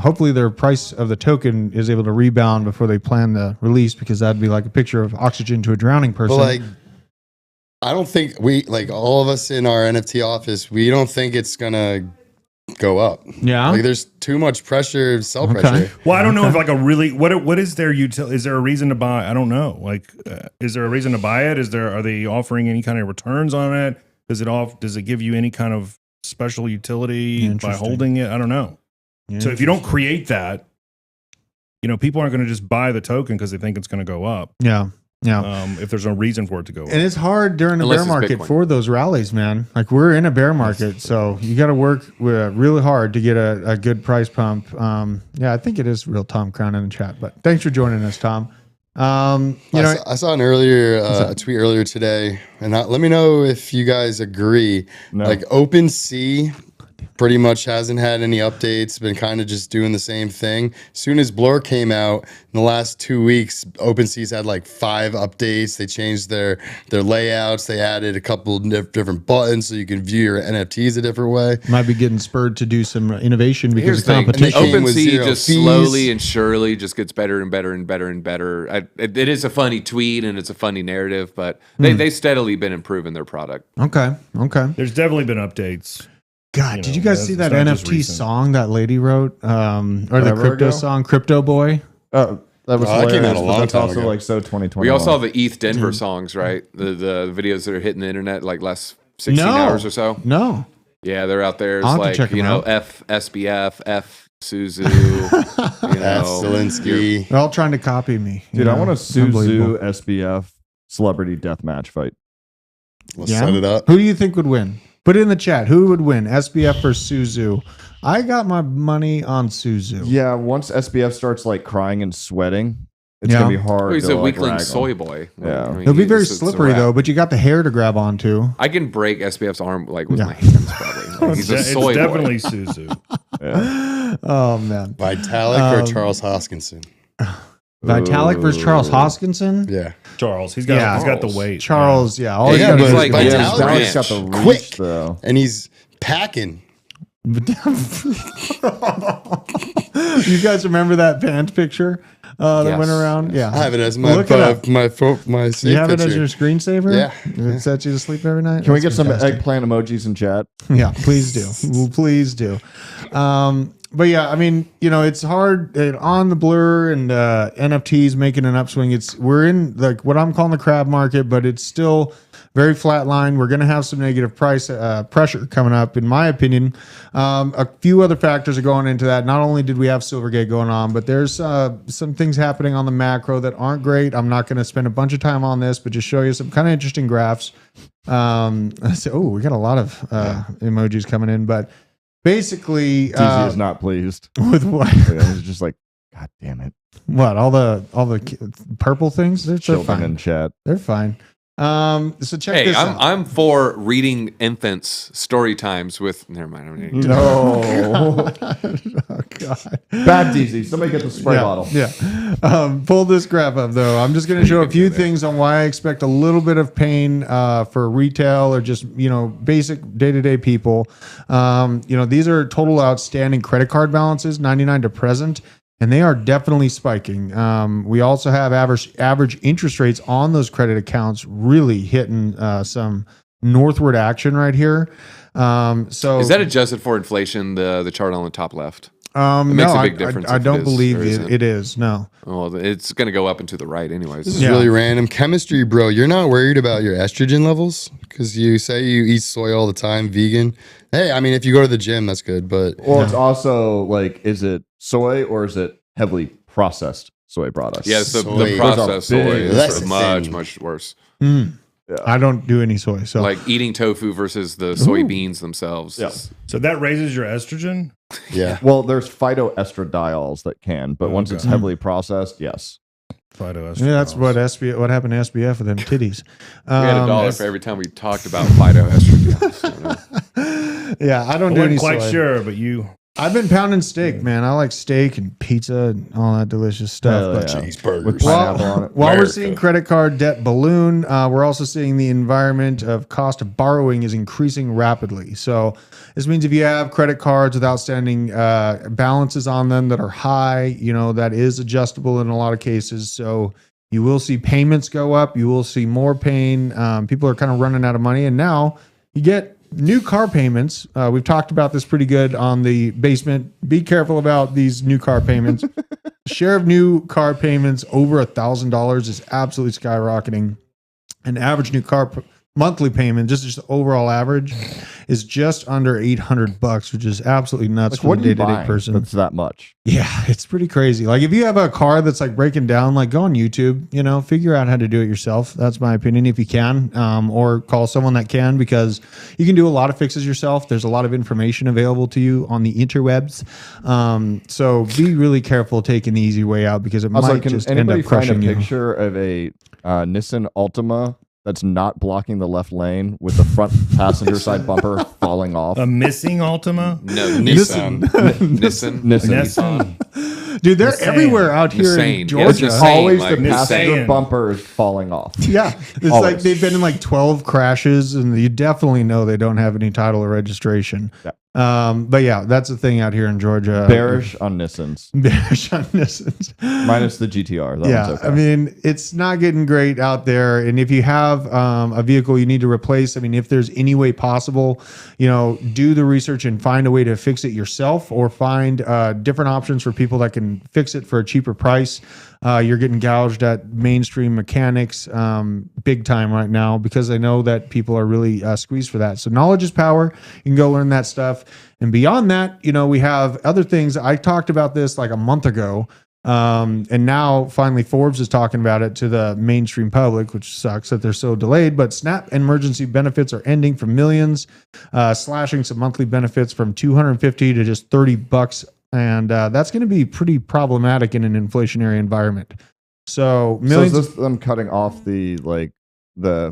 Hopefully their price of the token is able to rebound before they plan the release, because that'd be like a picture of oxygen to a drowning person. But like, I don't think all of us in our NFT office, we don't think it's gonna go up. Yeah. Like there's too much pressure, sell pressure. Well, I don't know if like a really what is their utility? Is there a reason to buy? I don't know. Like, is there a reason to buy it? Are they offering any kind of returns on it? Does it give you any kind of special utility by holding it? I don't know. So if you don't create that, people aren't going to just buy the token because they think it's going to go up. Yeah. If there's no reason for it to go up. And it's hard during a bear market Bitcoin. for those rallies, man. Like we're in a bear market, so you got to work really hard to get a good price pump. I think it is real Tom Crown in the chat, but thanks for joining us, Tom. I saw an a tweet earlier today, and let me know if you guys agree. No. Like OpenSea pretty much hasn't had any updates, been kind of just doing the same thing. As soon as Blur came out, in the last 2 weeks, OpenSea's had like 5 updates. They changed their layouts. They added a couple different buttons so you can view your NFTs a different way. Might be getting spurred to do some innovation because of Here's the thing. competition. OpenSea just slowly and surely just gets better and better and better and better. It is a funny tweet and it's a funny narrative, but they steadily been improving their product. Okay. There's definitely been updates. God, did you guys see that NFT song that lady wrote, or the crypto song, Crypto Boy? That was that came out hilarious, a but long that's time also ago. like so 2020. We all saw the ETH Denver songs, right? The videos that are hitting the internet like last 16 hours or so. No. Yeah, they're out there. It's I'll have to like, check 'em out. F SBF, F Suzu, F Zelensky. They're all trying to copy me. Dude, I want a Unbelievable. Suzu SBF celebrity deathmatch fight. Let's set it up. Who do you think would win? Put it in the chat. Who would win? SBF or Suzu? I got my money on Suzu. Yeah, once SBF starts like crying and sweating, it's gonna be hard. He's to, a like, weakling rag soy him. boy. Yeah. I mean, It'll be very it's a slippery wrap. though, but you got the hair to grab onto. I can break SBF's arm like with Yeah. my hands probably. Like, he's a It's soy boy. definitely Suzu. Oh man. Vitalik or Charles Hoskinson? Vitalik versus Charles Hoskinson? Yeah. Charles, he's got the weight. Charles, yeah. All Yeah, he got he's is like weight. Vitalik's Vitalik's got the reach, quick, though. and he's packing. You guys remember that band picture that Yes. went around? Yeah. I have it as my Look it up. my save You have it as picture. your screensaver? Yeah. It sets you to sleep every night? Can we That's get some fantastic. eggplant emojis in chat? Yeah, please do. Well, please do. But yeah, I mean, it's hard on the Blur and NFTs making an upswing. We're in like what I'm calling the crab market, but it's still very flat line. We're going to have some negative price pressure coming up, in my opinion. A few other factors are going into that. Not only did we have Silvergate going on, but there's some things happening on the macro that aren't great. I'm not going to spend a bunch of time on this, but just show you some kind of interesting graphs. We got a lot of emojis coming in, but basically, TZ is not pleased with what? Yeah, he's just like, God damn it! What all the purple things? They're Children fine. in chat. They're fine. So check Hey, this out. I'm for reading infants story times with. Never mind. I don't need to- No, Oh God. bad DZ. Somebody get the spray bottle. Yeah. Pull this graph up though. I'm just going to show a few things on why I expect a little bit of pain for retail or just basic day-to-day people. These are total outstanding credit card balances, 99 to present. And they are definitely spiking. We also have average interest rates on those credit accounts really hitting some northward action right here. So Is that adjusted for inflation? The chart on the top left. it makes a big difference I if it don't is believe or isn't. it is. No. Well, it's going to go up and to the right, anyways. This is really random. Chemistry, bro. You're not worried about your estrogen levels because you say you eat soy all the time, vegan. Hey, I mean, if you go to the gym, that's good. But Well, it's also like, is it soy or is it heavily processed soy products? Yes, the Soy. processed Those are soy big. is Lecithin. much worse. I don't do any soy. So Like eating tofu versus the soybeans themselves. Yeah. So that raises your estrogen? yeah, Well, there's phytoestradiols that can, but once it's heavily processed, yes. Phytoestradiol. yeah, that's what happened to SBF with them titties. We had $1 for every time we talked about phytoestrogen. Yeah, I don't I do any wasn't quite soy. sure, but you. I've been pounding steak, man. I like steak and pizza and all that delicious stuff. Hell but yeah. cheeseburgers. With pineapple on it. While we're America. seeing credit card debt balloon, we're also seeing the environment of cost of borrowing is increasing rapidly. So this means if you have credit cards with outstanding balances on them that are high, that is adjustable in a lot of cases. So you will see payments go up. You will see more pain. People are kind of running out of money. And now you get new car payments. We've talked about this pretty good on the basement. Be careful about these new car payments. Share of new car payments over $1,000 is absolutely skyrocketing. An average new car monthly payment, just overall average, is just under $800, which is absolutely nuts for a day-to-day person. That's that much. Yeah, it's pretty crazy. Like if you have a car that's like breaking down, like go on YouTube, figure out how to do it yourself. That's my opinion, if you can, or call someone that can, because you can do a lot of fixes yourself. There's a lot of information available to you on the interwebs. So be really careful taking the easy way out, because it might just end up crushing you. Find a picture of a Nissan Altima that's not blocking the left lane with the front passenger side bumper falling off? A missing Altima? No, Nissan. Nissan. Dude, they're everywhere out here in Georgia. Always the passenger bumper is falling off. Yeah. It's like they've been in like 12 crashes, and you definitely know they don't have any title or registration. Yeah. But yeah, that's the thing out here in Georgia. Bearish on Nissans. Bearish on Nissans. Minus the GTR. That one's okay. I mean, it's not getting great out there. And if you have a vehicle you need to replace, I mean, if there's any way possible, do the research and find a way to fix it yourself, or find different options for people that can fix it for a cheaper price. You're getting gouged at mainstream mechanics big time right now, because I know that people are really squeezed for that. So knowledge is power. You can go learn that stuff. And beyond that, we have other things. I talked about this like a month ago. And now finally Forbes is talking about it to the mainstream public, which sucks that they're so delayed. But SNAP emergency benefits are ending for millions, slashing some monthly benefits from $250 to just $30. And that's going to be pretty problematic in an inflationary environment. So millions. So is this them cutting off the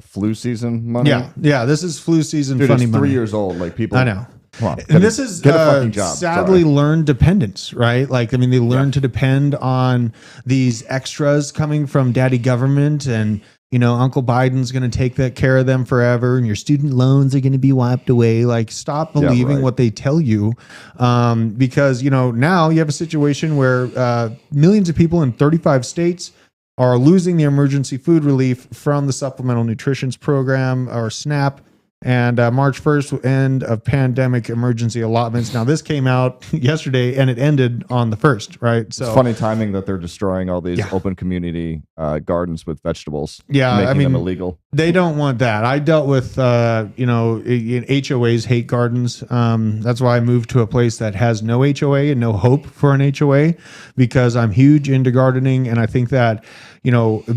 flu season money? Yeah. This is flu season. Dude, funny it's money. 3 years old. Like people. I know. Come on, and this is get a fucking job. Sadly learned dependence, right? Like, I mean, they learn to depend on these extras coming from daddy government, and Uncle Biden's going to take that care of them forever, and your student loans are going to be wiped away. Like, stop believing what they tell you, because now you have a situation where millions of people in 35 states are losing the emergency food relief from the Supplemental Nutrition Program, or SNAP. And March 1st, end of pandemic emergency allotments. Now, this came out yesterday, and it ended on the 1st, right? So it's funny timing that they're destroying all these open community gardens with vegetables. Yeah, making them illegal. They don't want that. I dealt with, HOAs hate gardens. That's why I moved to a place that has no HOA and no hope for an HOA, because I'm huge into gardening, and I think that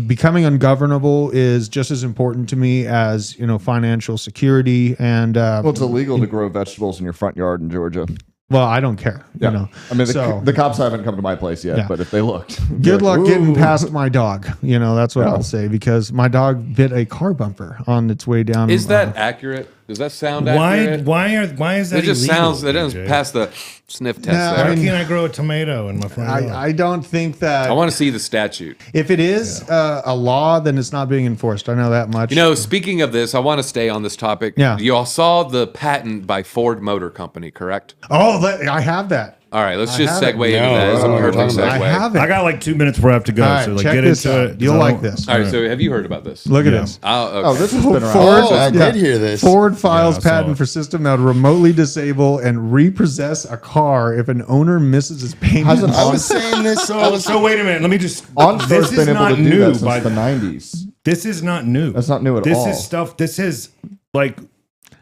becoming ungovernable is just as important to me as financial security. And well, it's illegal to grow vegetables in your front yard in Georgia. Well, I don't care. I mean, the cops haven't come to my place yet, but if they looked, good luck getting past my dog. That's what I'll say, because my dog bit a car bumper on its way down. Is that accurate? Does that sound accurate? Why is that? It just illegal, sounds. It doesn't pass the sniff test. Why can't I grow a tomato in my front yard? I don't think that. I want to see the statute. If it is a law, then it's not being enforced. I know that much. Speaking of this, I want to stay on this topic. Yeah. You all saw the patent by Ford Motor Company, correct? Oh, I have that. All right, let's just segue into that. It's a perfect segue. I have it. I got like 2 minutes before I have to go. All right, so check get this into out. it. You'll like this. All right, so have you heard about this? Look at this. Oh, this has been around. Ford, I did hear this. Ford files patent for system that would remotely disable and repossess a car if an owner misses his payments. I was saying this. So wait a minute. Let me just. OnStar's been able to do that since the the 90s. This is not new. That's not new at all. This is stuff. This is like,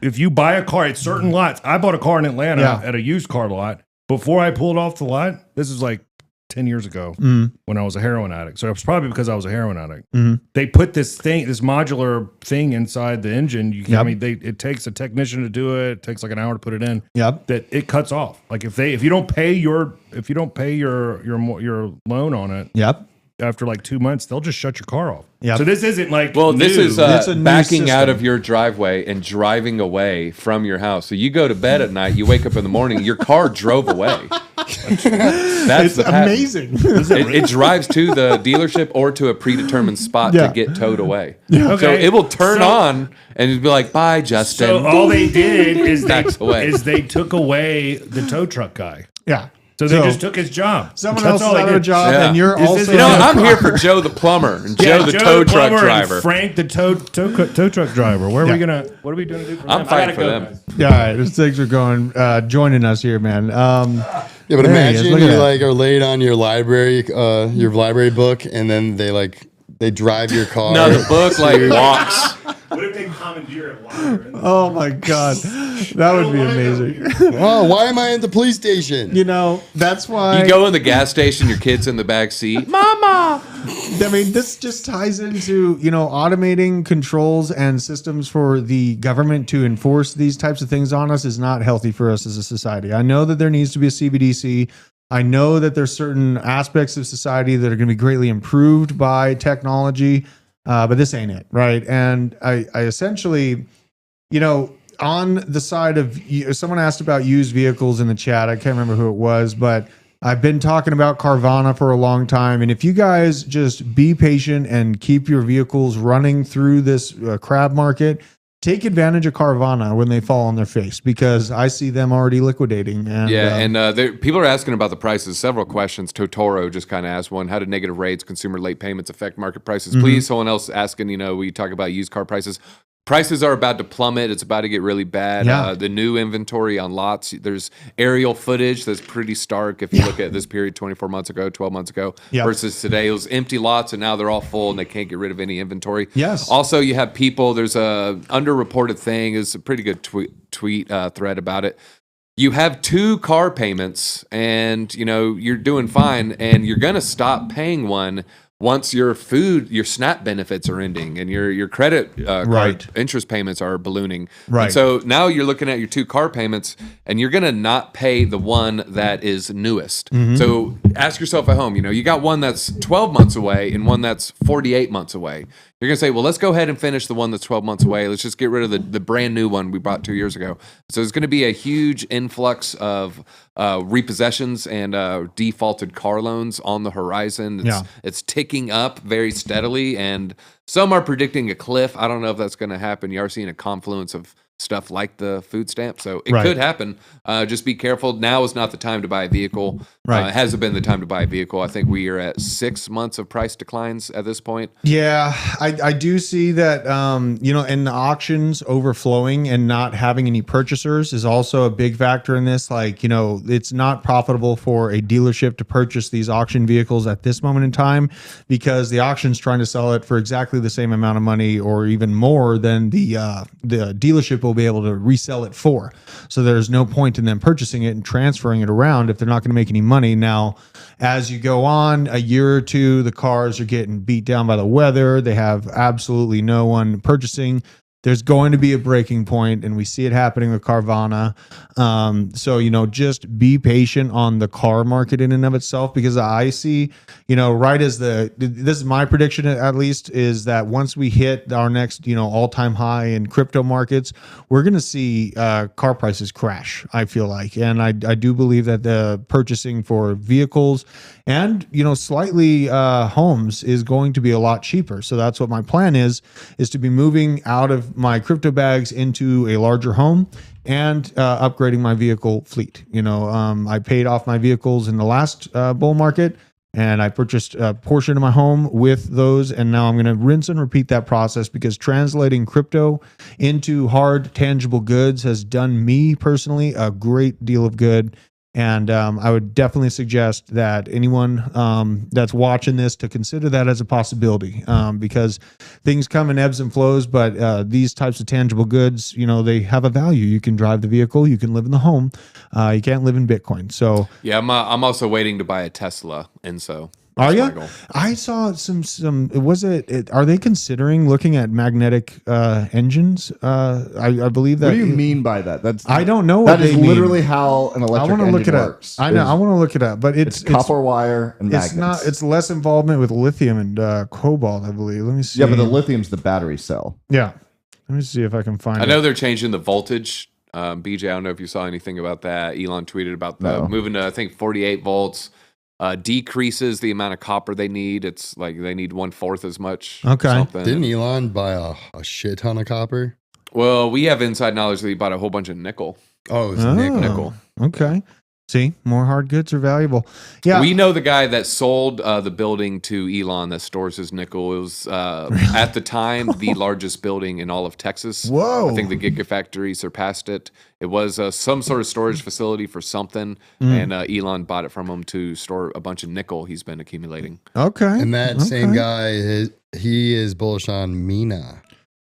if you buy a car at certain lots. I bought a car in Atlanta at a used car lot. Before I pulled off the lot, this is like 10 years ago when I was a heroin addict. So it was probably because I was a heroin addict. They put this modular thing inside the engine. It takes a technician to do it. It takes like an hour to put it in. Yep. That it cuts off. Like if you don't pay your loan on it. Yep. After like 2 months, they'll just shut your car off. Yep. So this isn't like this is backing out system. of your driveway and driving away from your house. So you go to bed at night, you wake up in the morning, your car drove away. That's amazing. It drives to the dealership or to a predetermined spot to get towed away. Yeah. Okay. So it will turn on and it'll be like, "Bye, Justin." So all they did is Backs away. they took away the tow truck guy. Yeah. So they just took his job. Someone else is out of a job, and you're also. I'm here for Joe the plumber and Joe the tow truck driver. And Frank the tow truck driver. What are we doing to do for them? I'm fighting for them. Yeah, all right. Thanks for joining us here, man. Yeah, but imagine you are laid on your library book, and then they drive your car. No, the book walks. What if they commandeer it while you're in the Oh my God, that would be amazing. Oh, why am I at the police station? That's why you go in the gas station. Your kid's in the back seat. Mama. I mean, this just ties into automating controls and systems for the government to enforce these types of things on us is not healthy for us as a society. I know that there needs to be a CBDC. I know that there's certain aspects of society that are going to be greatly improved by technology. But this ain't it, right? And I essentially, on the side of someone asked about used vehicles in the chat. I can't remember who it was, but I've been talking about Carvana for a long time. And if you guys just be patient and keep your vehicles running through this crab market, take advantage of Carvana when they fall on their face, because I see them already liquidating. And, people are asking about the prices. Several questions. Totoro just kind of asked one: how do negative rates, consumer late payments affect market prices? Please, someone else asking. We talk about used car prices. Prices are about to plummet. It's about to get really bad. Yeah. The new inventory on lots, there's aerial footage that's pretty stark. If you look at this period 24 months ago, 12 months ago versus today, it was empty lots, and now they're all full and they can't get rid of any inventory. Yes. Also, you have people, there's a underreported thing, is a pretty good tweet thread about it. You have 2 car payments and, you're doing fine, and you're going to stop paying one once your SNAP benefits are ending and your credit card interest payments are ballooning. Right. And so now you're looking at your 2 car payments, and you're going to not pay the one that is newest. So ask yourself at home, you got one that's 12 months away and one that's 48 months away. You're going to say, well, let's go ahead and finish the one that's 12 months away. Let's just get rid of the brand new one we bought 2 years ago. So there's going to be a huge influx of repossessions and defaulted car loans on the horizon. It's ticking up very steadily, and some are predicting a cliff. I don't know if that's going to happen. You are seeing a confluence of stuff like the food stamp, so it could happen. Just be careful. Now is not the time to buy a vehicle. It hasn't been the time to buy a vehicle. I think we are at 6 months of price declines at this point. Yeah, I do see that, and the auctions overflowing and not having any purchasers is also a big factor in this. It's not profitable for a dealership to purchase these auction vehicles at this moment in time, because the auction's trying to sell it for exactly the same amount of money or even more than the dealership will be able to resell it for. So there's no point in them purchasing it and transferring it around if they're not going to make any money. Now, as you go on a year or two, the cars are getting beat down by the weather. They have absolutely no one purchasing. There's going to be a breaking point, and we see it happening with Carvana. So, just be patient on the car market in and of itself, because I see, this is my prediction at least, is that once we hit our next, all-time high in crypto markets, we're going to see car prices crash, I feel like. And I do believe that the purchasing for vehicles and, slightly homes is going to be a lot cheaper. So that's what my plan is to be moving out of my crypto bags into a larger home and upgrading my vehicle fleet. I paid off my vehicles in the last bull market, and I purchased a portion of my home with those. And now I'm going to rinse and repeat that process, because translating crypto into hard, tangible goods has done me personally a great deal of good. And I would definitely suggest that anyone that's watching this to consider that as a possibility, because things come in ebbs and flows. But these types of tangible goods, they have a value. You can drive the vehicle, you can live in the home, you can't live in Bitcoin. So yeah, I'm also waiting to buy a Tesla, and so. Are you? I saw some. Was it? Are they considering looking at magnetic engines? I believe that. What do you mean by that? I don't know. What that is literally how an electric engine works. I know. I want to look it up, but it's copper wire and magnets. It's not. It's less involvement with lithium and cobalt, I believe. Let me see. Yeah, but the lithium's the battery cell. Yeah. Let me see if I can find it. I know they're changing the voltage. BJ, I don't know if you saw anything about that. Elon tweeted about moving to, I think, 48 volts. Decreases the amount of copper they need. It's like they need 1/4 as much. Okay. Didn't Elon buy a shit ton of copper? Well, we have inside knowledge that he bought a whole bunch of nickel. Oh, it was nickel. Okay. See, more hard goods are valuable. Yeah. We know the guy that sold the building to Elon that stores his nickel. It was at the time the largest building in all of Texas. Whoa. I think the Gigafactory surpassed it. It was some sort of storage facility for something, and Elon bought it from him to store a bunch of nickel he's been accumulating. Okay. And that same guy, he is bullish on Mina.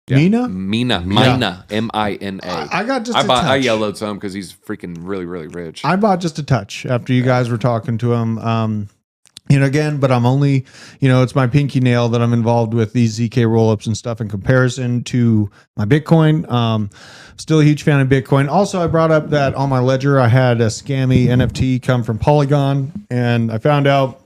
Mina, Yeah. M-I-N-A. I got just a I touch. yellowed some because he's freaking really, really rich. I bought just a touch after you guys were talking to him. Again, but I'm only, it's my pinky nail that I'm involved with these ZK rollups and stuff in comparison to my Bitcoin. Still a huge fan of Bitcoin. Also, I brought up that on my ledger, I had a scammy NFT come from Polygon, and I found out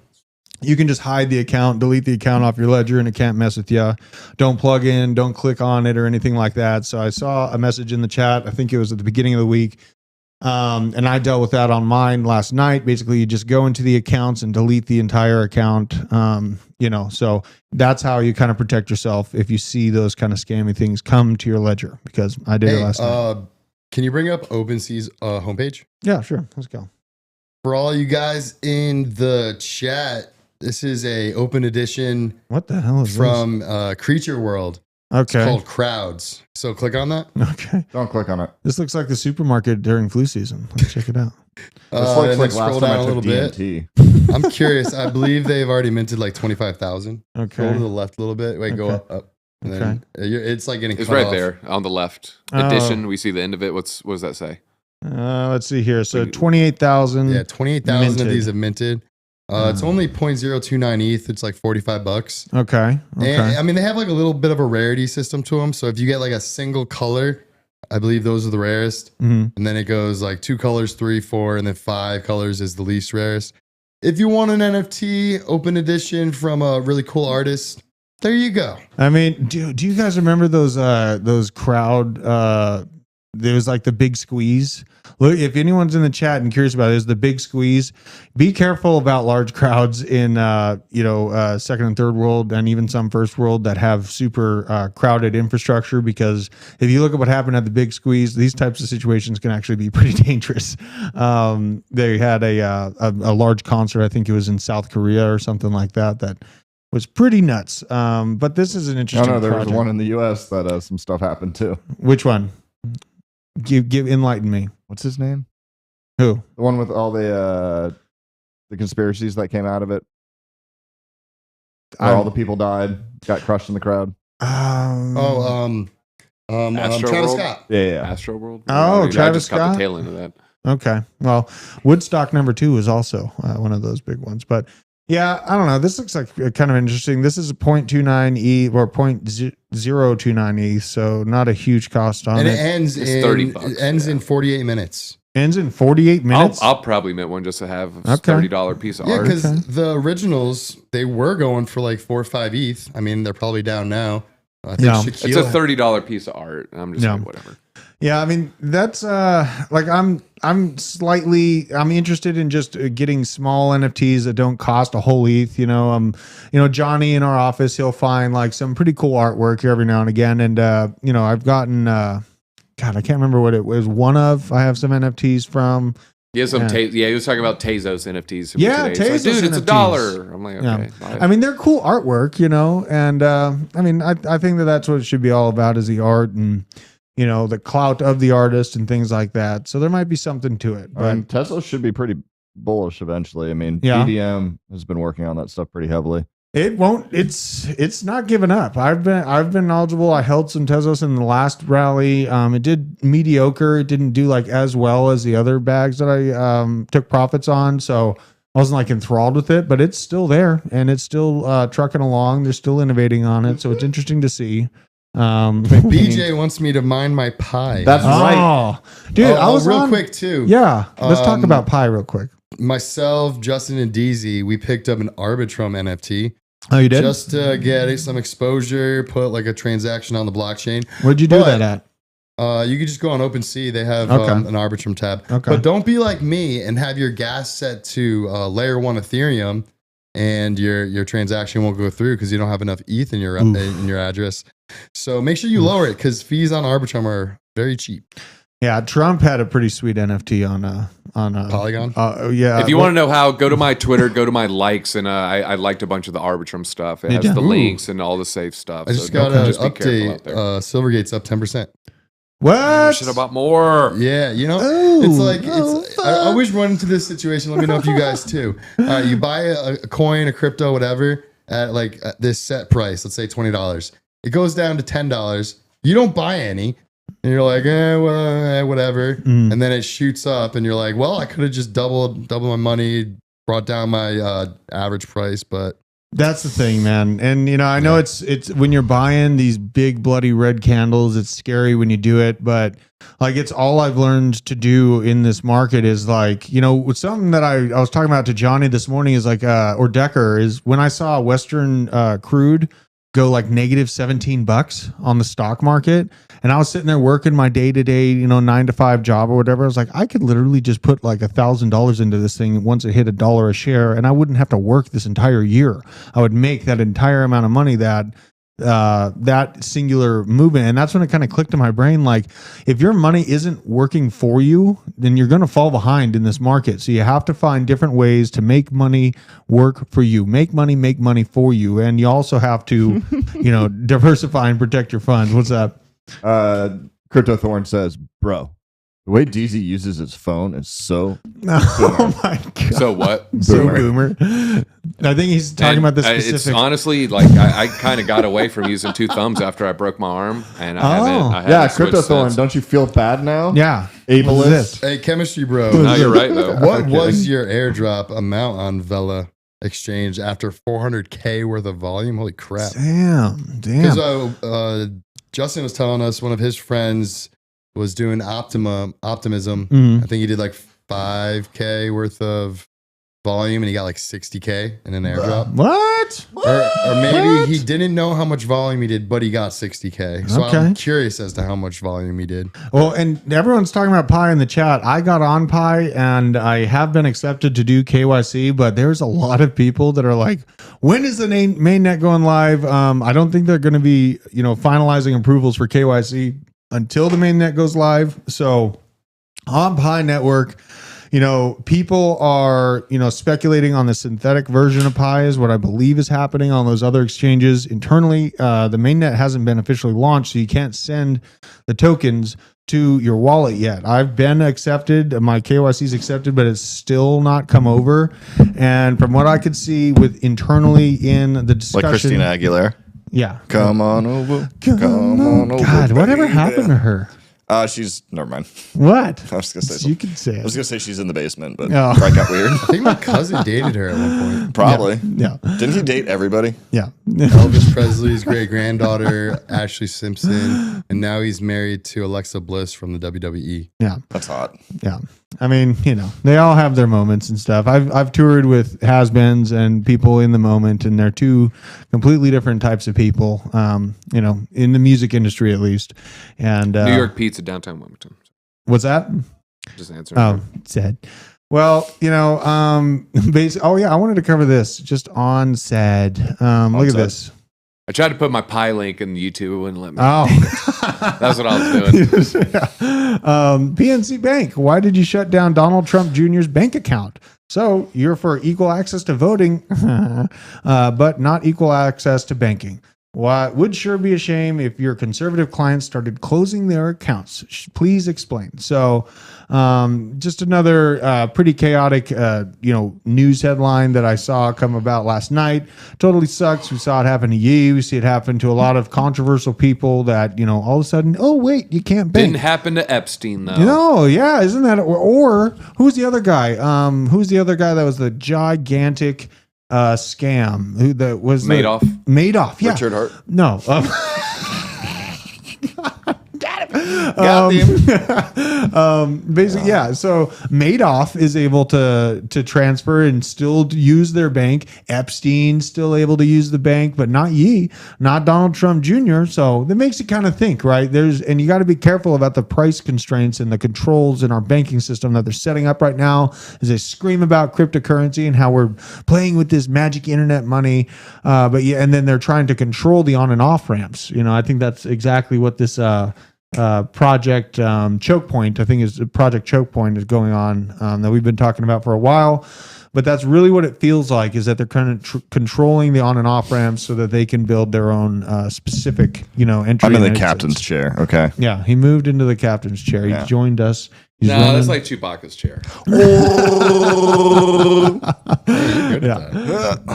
you can just hide the account, delete the account off your ledger, and it can't mess with you. Don't plug in, don't click on it or anything like that. So I saw a message in the chat. I think it was at the beginning of the week. And I dealt with that on mine last night. Basically, you just go into the accounts and delete the entire account. So that's how you kind of protect yourself if you see those kind of scammy things come to your ledger, because I did it last night. Can you bring up OpenSea's homepage? Yeah, sure. Let's go. For all you guys in the chat, this is a open edition. What the hell is from Creature World. Okay. It's called Crowds. So click on that. Okay. Don't click on it. This looks like the supermarket during flu season. Let's check it out. This looks like scroll last down time I a little took bit. DMT. I'm curious. I believe they've already minted like 25,000. Okay. Go to the left a little bit. Wait, go Okay. up. And then it's like getting It's cut right off. there on the left. Oh. Edition. We see the end of it. What does that say? Let's see here. So 28,000. Yeah, 28,000 of minted. these have minted. It's only 0.029 ETH. It's like $45. Okay. And I mean, they have like a little bit of a rarity system to them. So if you get like a single color, I believe those are the rarest. Mhm. And then it goes like 2 colors, 3, 4, and then 5 colors is the least rarest. If you want an NFT open edition from a really cool artist, there you go. I mean, do you guys remember those crowd? There was like the big squeeze. Look, if anyone's in the chat and curious about it, there's the big squeeze. Be careful about large crowds in second and third world, and even some first world that have super crowded infrastructure. Because if you look at what happened at the big squeeze, these types of situations can actually be pretty dangerous. They had a large concert. I think it was in South Korea or something like that. That was pretty nuts. But this is an interesting. There project. was one in the U.S. that some stuff happened too. Which one? Enlighten me. What's his name? Who? The one with all the conspiracies that came out of it. Where all the people died, got crushed in the crowd. Travis Astroworld? Scott. Yeah. Astro World. Oh, I Travis just caught Scott? the tail end of that. Okay. Well, Woodstock #2 is also one of those big ones. But yeah, I don't know. This looks like kind of interesting. This is a 0.29 ETH or 0.029 ETH, so not a huge cost on And it. it ends It's in $30, it ends in 48 minutes. Ends in 48 minutes. I'll probably mint one just to have a Okay. $30 piece of Yeah, art. because the originals, they were going for like 4 or 5 ETH. I mean, they're probably down now. I think No. It's a $30 piece of art. I'm just No. like, whatever. Yeah, I mean that's like I'm interested in just getting small NFTs that don't cost a whole ETH. Johnny in our office, he'll find like some pretty cool artwork here every now and again, and I've gotten God, I can't remember what it was. I have some NFTs from. He has some. Yeah. He was talking about Tezos NFTs. Yeah, today. It's like, Tezos dude, it's NFTs. $1. I'm like, Yeah. okay. I mean, they're cool artwork, and I mean, I think that's what it should be all about, is the art and the clout of the artist and things like that. So there might be something to it. But And Tesla should be pretty bullish eventually. I mean, Yeah. BDM has been working on that stuff pretty heavily. it won't. It's not giving up. I've been knowledgeable. I held some Tezos in the last rally. It did mediocre. It didn't do like as well as the other bags that I took profits on. So I wasn't like enthralled with it, but it's still there and it's still trucking along. They're still innovating on it. So it's interesting to see. BJ wants me to mine my pie. That's right. Dude, I was real on, quick too. Yeah. Let's talk about Pi real quick. Myself, Justin, and DZ, we picked up an Arbitrum NFT. Oh, you did? Just to get some exposure, put like a transaction on the blockchain. Where'd you do that at? You could just go on OpenSea. They have Okay. an Arbitrum tab. Okay. But don't be like me and have your gas set to layer 1 Ethereum, and your transaction won't go through because you don't have enough ETH in your address. So make sure you lower it because fees on Arbitrum are very cheap. Yeah, Trump had a pretty sweet NFT on on Polygon. Yeah. If you want to know how, go to my Twitter, go to my likes, and I liked a bunch of the Arbitrum stuff. It has the links and all the safe stuff. I just got an update. Silvergate's up 10%. What? Shit about more. Yeah, I wish run into this situation. Let me know if you guys too. You buy a coin, a crypto, whatever, at this set price. Let's say $20. It goes down to $10. You don't buy any. And you're like, whatever. And then it shoots up, and you're like, well, I could have just doubled my money, brought down my average price, but that's the thing, man. And I know it's when you're buying these big bloody red candles, it's scary when you do it, but it's all I've learned to do in this market is something that I was talking about to Johnny this morning is or Decker is when I saw Western crude go negative $17 on the stock market. And I was sitting there working my day-to-day, 9 to 5 job or whatever. I was like, I could literally just put $1,000 into this thing once it hit $1 a share, and I wouldn't have to work this entire year. I would make that entire amount of money that singular movement. And that's when it kind of clicked in my brain. If your money isn't working for you, then you're going to fall behind in this market. So you have to find different ways to make money work for you, make money for you. And you also have to, diversify and protect your funds. What's up? Crypto Thorn says, bro, the way DZ uses his phone is so oh my god. So what? So boomer. I think he's talking about the specific. It's honestly I kind of got away from using 2 thumbs after I broke my arm, and I haven't Crypto Thorn, don't you feel bad now? Yeah. Ableist. Hey, chemistry bro. No, you're right though. What was your airdrop amount on Vela Exchange after 400K worth of volume? Holy crap. Damn. Because Justin was telling us one of his friends was doing optimism. I think he did 5K worth of volume, and he got 60K in an airdrop. What? Or maybe he didn't know how much volume he did, but he got 60K. So I'm curious as to how much volume he did. Well, and everyone's talking about Pi in the chat. I got on Pi, and I have been accepted to do KYC, but there's a lot of people that are like, when is the mainnet going live? I don't think they're going to be, finalizing approvals for KYC until the mainnet goes live. So on Pi Network, people are, speculating on the synthetic version of Pi is what I believe is happening on those other exchanges. Internally, the mainnet hasn't been officially launched, so you can't send the tokens to your wallet yet. I've been accepted, my KYC is accepted, but it's still not come over. And from what I could see with internally in the discussion, like Christina Aguilera. Yeah. Come on over. Come on over. God, whatever happened to her? She's never mind. What? I was gonna say you can say it. I was gonna say she's in the basement, but Oh. that got weird. I think my cousin dated her at one point. Probably. Yeah. Didn't he date everybody? Yeah. Elvis Presley's great granddaughter, Ashley Simpson, and now he's married to Alexa Bliss from the WWE. Yeah. That's hot. Yeah. I mean, they all have their moments and stuff. I've toured with has-beens and people in the moment, and they're two completely different types of people, in the music industry at least. And New York Pizza, downtown Wilmington. What's that? Just answer. Oh, sad. Well, basically, I wanted to cover this just on sad. Look at this. I tried to put my Pi link in YouTube. It wouldn't let me. Oh, that's what I was doing. PNC Bank. Why did you shut down Donald Trump Jr.'s bank account? So you're for equal access to voting, but not equal access to banking. Why would sure be a shame if your conservative clients started closing their accounts. Please explain. So, just another pretty chaotic, news headline that I saw come about last night. Totally sucks. We saw it happen to you. We see it happen to a lot of controversial people that all of a sudden, oh wait, you can't bank. Didn't happen to Epstein though. No, yeah, isn't that or who's the other guy? Who's the other guy that was the gigantic scam? Who that was? Madoff. Madoff. Yeah. Richard Hart. No. Got him. Basically, yeah. So Madoff is able to transfer and still use their bank. Epstein still able to use the bank, but not not Donald Trump Jr. So that makes you kind of think, right? And you got to be careful about the price constraints and the controls in our banking system that they're setting up right now as they scream about cryptocurrency and how we're playing with this magic internet money. But yeah, and then they're trying to control the on and off ramps. I think that's exactly what this Project Choke Point. I think is Project Choke Point is going on that we've been talking about for a while. But that's really what it feels like, is that they're kind of controlling the on and off ramps so that they can build their own specific, entry. I'm in the captain's chair. Okay. Yeah, he moved into the captain's chair. He joined us. He's no, running. that's like Chewbacca's chair.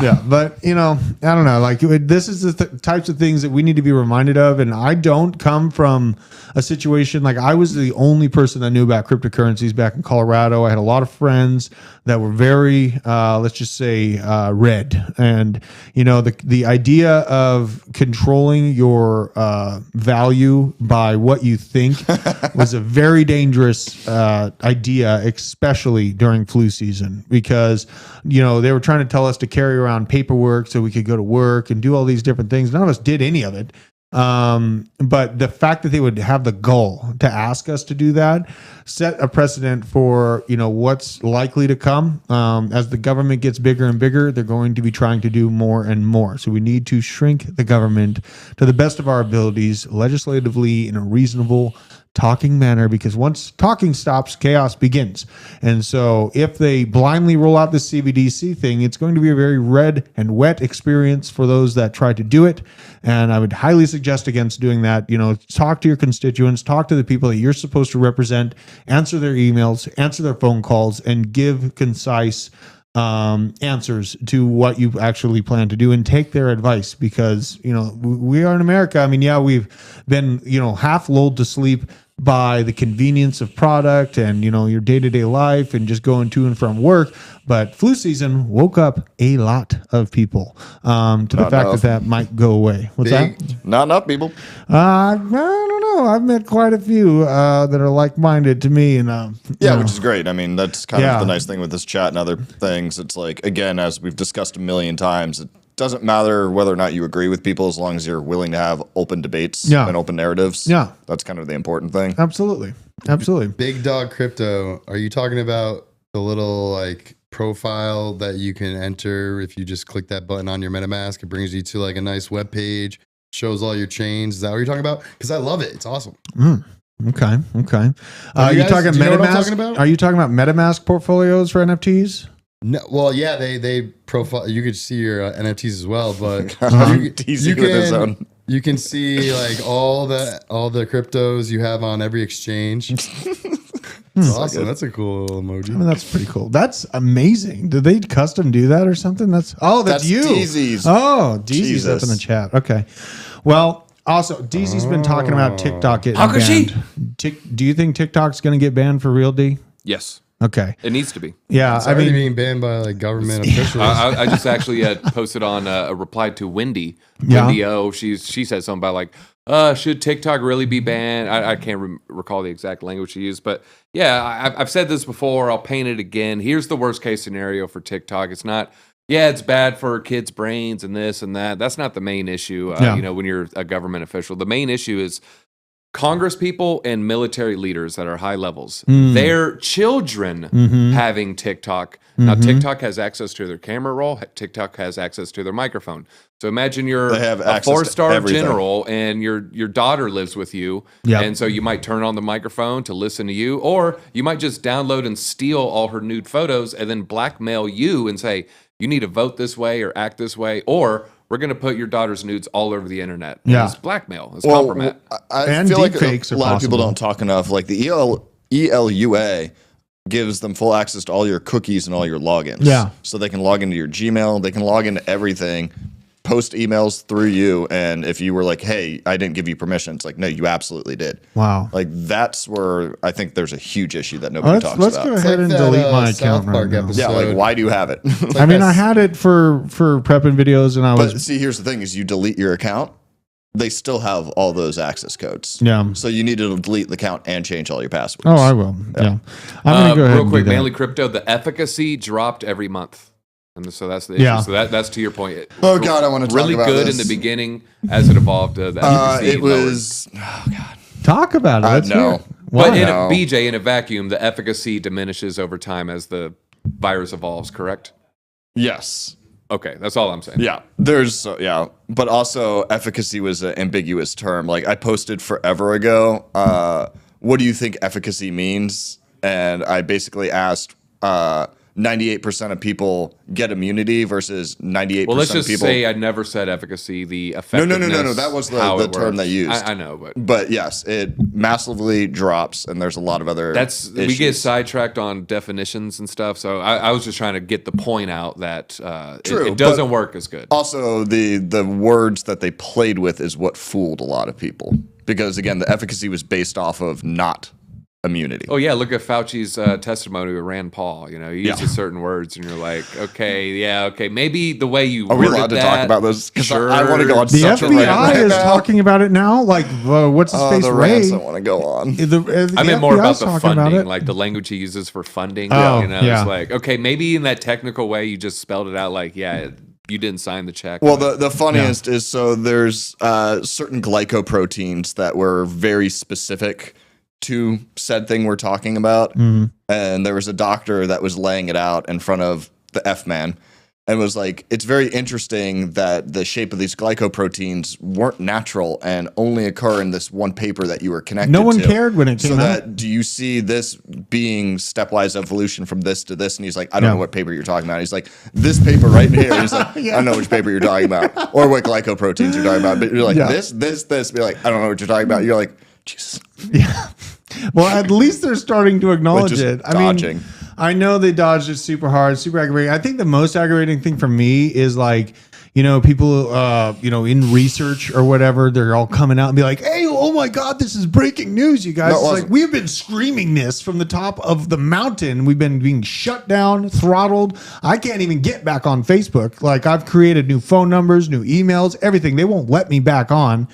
Yeah, but I don't know. Like this is the types of things that we need to be reminded of. And I don't come from a situation like I was the only person that knew about cryptocurrencies back in Colorado. I had a lot of friends that were very, let's just say, red. And the idea of controlling your value by what you think was a very dangerous idea, especially during flu season, because they were trying to tell us to carry around paperwork so we could go to work and do all these different things. None of us did any of it. But the fact that they would have the gall to ask us to do that set a precedent for what's likely to come. As the government gets bigger and bigger, they're going to be trying to do more and more. So we need to shrink the government to the best of our abilities, legislatively, in a reasonable talking manner, because once talking stops, chaos begins. And so if they blindly roll out this CBDC thing, it's going to be a very red and wet experience for those that try to do it. And I would highly suggest against doing that. Talk to your constituents, talk to the people that you're supposed to represent, answer their emails, answer their phone calls, and give concise answers to what you actually plan to do, and take their advice, because we are in America. I mean, yeah, we've been half lulled to sleep by the convenience of product and your day-to-day life and just going to and from work, but flu season woke up a lot of people to the fact that might go away. What's that? Not enough people. I don't know. I've met quite a few that are like-minded to me, and which is great. I mean, that's kind of the nice thing with this chat and other things. It's like, again, as we've discussed a million times, it doesn't matter whether or not you agree with people, as long as you're willing to have open debates and open narratives. Yeah, that's kind of the important thing. Absolutely. Big Dog Crypto. Are you talking about the little profile that you can enter if you just click that button on your MetaMask? It brings you to a nice web page, shows all your chains. Is that what you're talking about? Because I love it. It's awesome. Okay. Are you talking MetaMask? Are you talking about MetaMask portfolios for NFTs? No, well, yeah, they profile. You could see your NFTs as well, but you can see all the cryptos you have on every exchange. That's awesome. That's a cool little emoji. I mean, that's pretty cool. That's amazing. Did they custom do that or something? That's you. DZ's. Oh, DZ's up in the chat. Okay. Well, also, DZ's been talking about TikTok getting banned. Do you think TikTok's going to get banned for real, D? Yes. Okay. It needs to be. Yeah. It's already being banned by government officials. I just actually posted on a reply to Wendy. Wendy O. She said something about should TikTok really be banned? I can't recall the exact language she used, but yeah, I've said this before. I'll paint it again. Here's the worst case scenario for TikTok. It's not, it's bad for kids' brains and this and that. That's not the main issue. When you're a government official, the main issue is Congress people and military leaders that are high levels, their children having TikTok. Now, TikTok has access to their camera roll. TikTok has access to their microphone. So imagine you're a 4-star general and your daughter lives with you. Yep. And so you might turn on the microphone to listen to you, or you might just download and steal all her nude photos and then blackmail you and say, you need to vote this way or act this way, or we're going to put your daughter's nudes all over the internet. It's blackmail. It's compromise. I feel like a lot of people don't talk enough. Like the ELUA gives them full access to all your cookies and all your logins. Yeah. So they can log into your Gmail. They can log into everything, post emails through you. And if you were like, hey, I didn't give you permission, it's like, no, you absolutely did. Wow. Like that's where I think there's a huge issue that nobody talks let's about. Let's go ahead and delete my account right now. Yeah, like why do you have it? I mean, I had it for prepping videos, and But see, here's the thing: is you delete your account, they still have all those access codes. Yeah. So you need to delete the account and change all your passwords. Oh, I will. Yeah. I'm gonna go ahead. Real quick, Manly Crypto. The efficacy dropped every month. And so that's the issue. Yeah. So that's to your point. Oh God, I want to talk really about good this. in the beginning as it evolved. The efficacy it was. Oh God. Talk about it. Let's hear it. But BJ, in a vacuum, the efficacy diminishes over time as the virus evolves. Correct? Yes. Okay, that's all I'm saying. Yeah, but also efficacy was an ambiguous term. Like I posted forever ago, what do you think efficacy means? And I basically asked 98% of people get immunity versus 98% Well, let's of just people. say I never said efficacy. The effectiveness. No. That was the term they used. I know, but yes, it massively drops, and there's a lot of other. We get sidetracked on definitions and stuff. So I was just trying to get the point out that it doesn't work as good. Also, the words that they played with is what fooled a lot of people because again, the efficacy was based off of not immunity. Oh yeah, look at Fauci's testimony with Rand Paul. You know, he uses certain words, and you're like, okay, maybe the way you are we allowed to talk about this? Sure. I want to go on. The FBI is talking about it now. Like, what's his face? The Rants don't want to go on. I meant more about the funding, like the language he uses for funding. It's like, okay, maybe in that technical way, you just spelled it out. Like, you didn't sign the check. Well, the funniest is there's certain glycoproteins that were very specific to said thing we're talking about. And there was a doctor that was laying it out in front of the F-man and was like, it's very interesting that the shape of these glycoproteins weren't natural and only occur in this one paper that you were connected to. No one cared when it came out. That, do you see this being stepwise evolution from this to this? And he's like, I don't know what paper you're talking about. He's like, this paper right here. He's like, I don't know which paper you're talking about or what glycoproteins you're talking about. But you're like, this. Be like, I don't know what you're talking about. You're like, Jesus. Yeah. Well, at least they're starting to acknowledge it. Dodging. I know they dodged it super hard, super aggravating. I think the most aggravating thing for me is like, people, in research or whatever, they're all coming out and be like, hey, oh my God, this is breaking news, you guys. It's like, we've been screaming this from the top of the mountain. We've been being shut down, throttled. I can't even get back on Facebook. Like, I've created new phone numbers, new emails, everything. They won't let me back on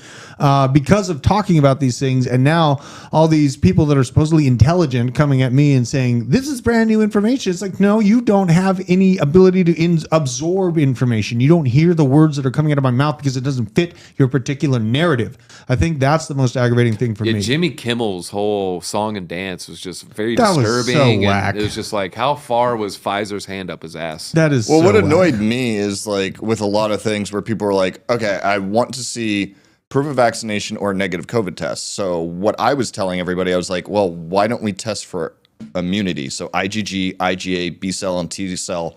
because of talking about these things. And now all these people that are supposedly intelligent coming at me and saying, this is brand new information. It's like, no, you don't have any ability to absorb information. You don't hear the words that are coming out of my mouth because it doesn't fit your particular narrative. I think that's the most aggravating thing for me. Jimmy Kimmel's whole song and dance was just very disturbing. Was so whack. It was just like, how far was Pfizer's hand up his ass? That is what annoyed me is like with a lot of things where people were like, okay, I want to see proof of vaccination or negative COVID tests. So what I was telling everybody, I was like, well, why don't we test for immunity? So IgG, IgA, B cell, and T cell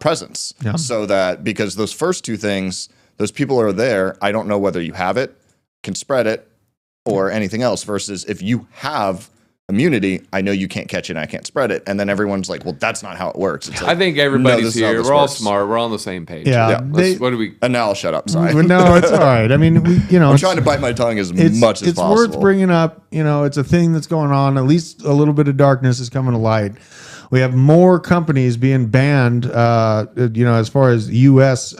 presence. Yeah. So that because those first two things, those people are there. I don't know whether you have it, can spread it, or anything else. Versus if you have immunity, I know you can't catch it and I can't spread it. And then everyone's like, well, that's not how it works. It's like, I think everybody's here. We're all smart. We're all on the same page. Yeah. What do we? And now I'll shut up. Sorry. No, it's all right. I mean, I'm trying to bite my tongue as much as possible. It's worth bringing up. It's a thing that's going on. At least a little bit of darkness is coming to light. We have more companies being banned, as far as U.S.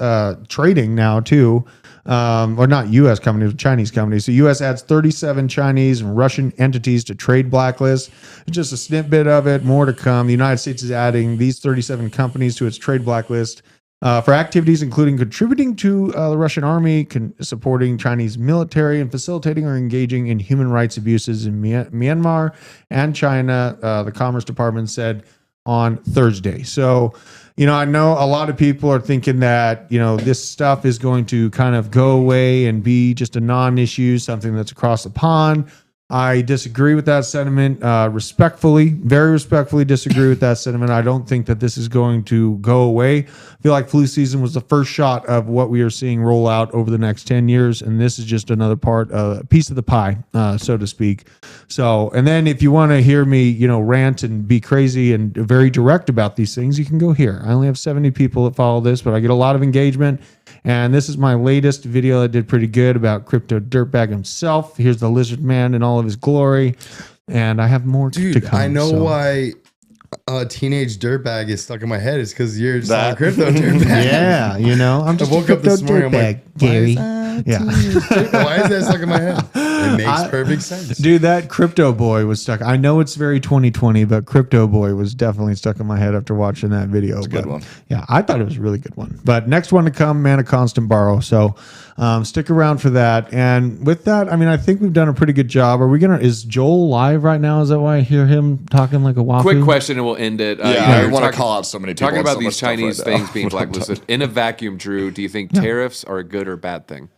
Trading now too. Or not U.S. companies, Chinese companies. So U.S. adds 37 Chinese and Russian entities to trade blacklist. It's just a snippet of it. More to come. The United States is adding these 37 companies to its trade blacklist for activities including contributing to the Russian army, supporting Chinese military, and facilitating or engaging in human rights abuses in Myanmar and China, the Commerce Department said on Thursday. So, I know a lot of people are thinking that, this stuff is going to kind of go away and be just a non-issue, something that's across the pond. I disagree with that sentiment, very respectfully disagree with that sentiment. I don't think that this is going to go away. I feel like flu season was the first shot of what we are seeing roll out over the next 10 years. And this is just another piece of the pie, so to speak. So, and then if you want to hear me, rant and be crazy and very direct about these things, you can go here. I only have 70 people that follow this, but I get a lot of engagement. And this is my latest video that did pretty good about Crypto Dirtbag himself. Here's the Lizard Man in all of his glory. And I have more to come. I know why a teenage dirtbag is stuck in my head. It's because you're just a crypto dirtbag. Yeah, I'm just I woke up this morning, I'm like, Gary. Yeah. Why is that stuck in my head? It makes perfect sense. Dude, that Crypto Boy was stuck. I know it's very 2020, but Crypto Boy was definitely stuck in my head after watching that video. It's a good one. Yeah, I thought it was a really good one. But next one to come, Man of Constant Borrow. So stick around for that. And with that, I mean, I think we've done a pretty good job. Is Joel live right now? Is that why I hear him talking like a waffle? Quick question and we'll end it. I want to call out so many people. Talking about so these Chinese things being blacklisted. In a vacuum, Drew, do you think tariffs are a good or bad thing?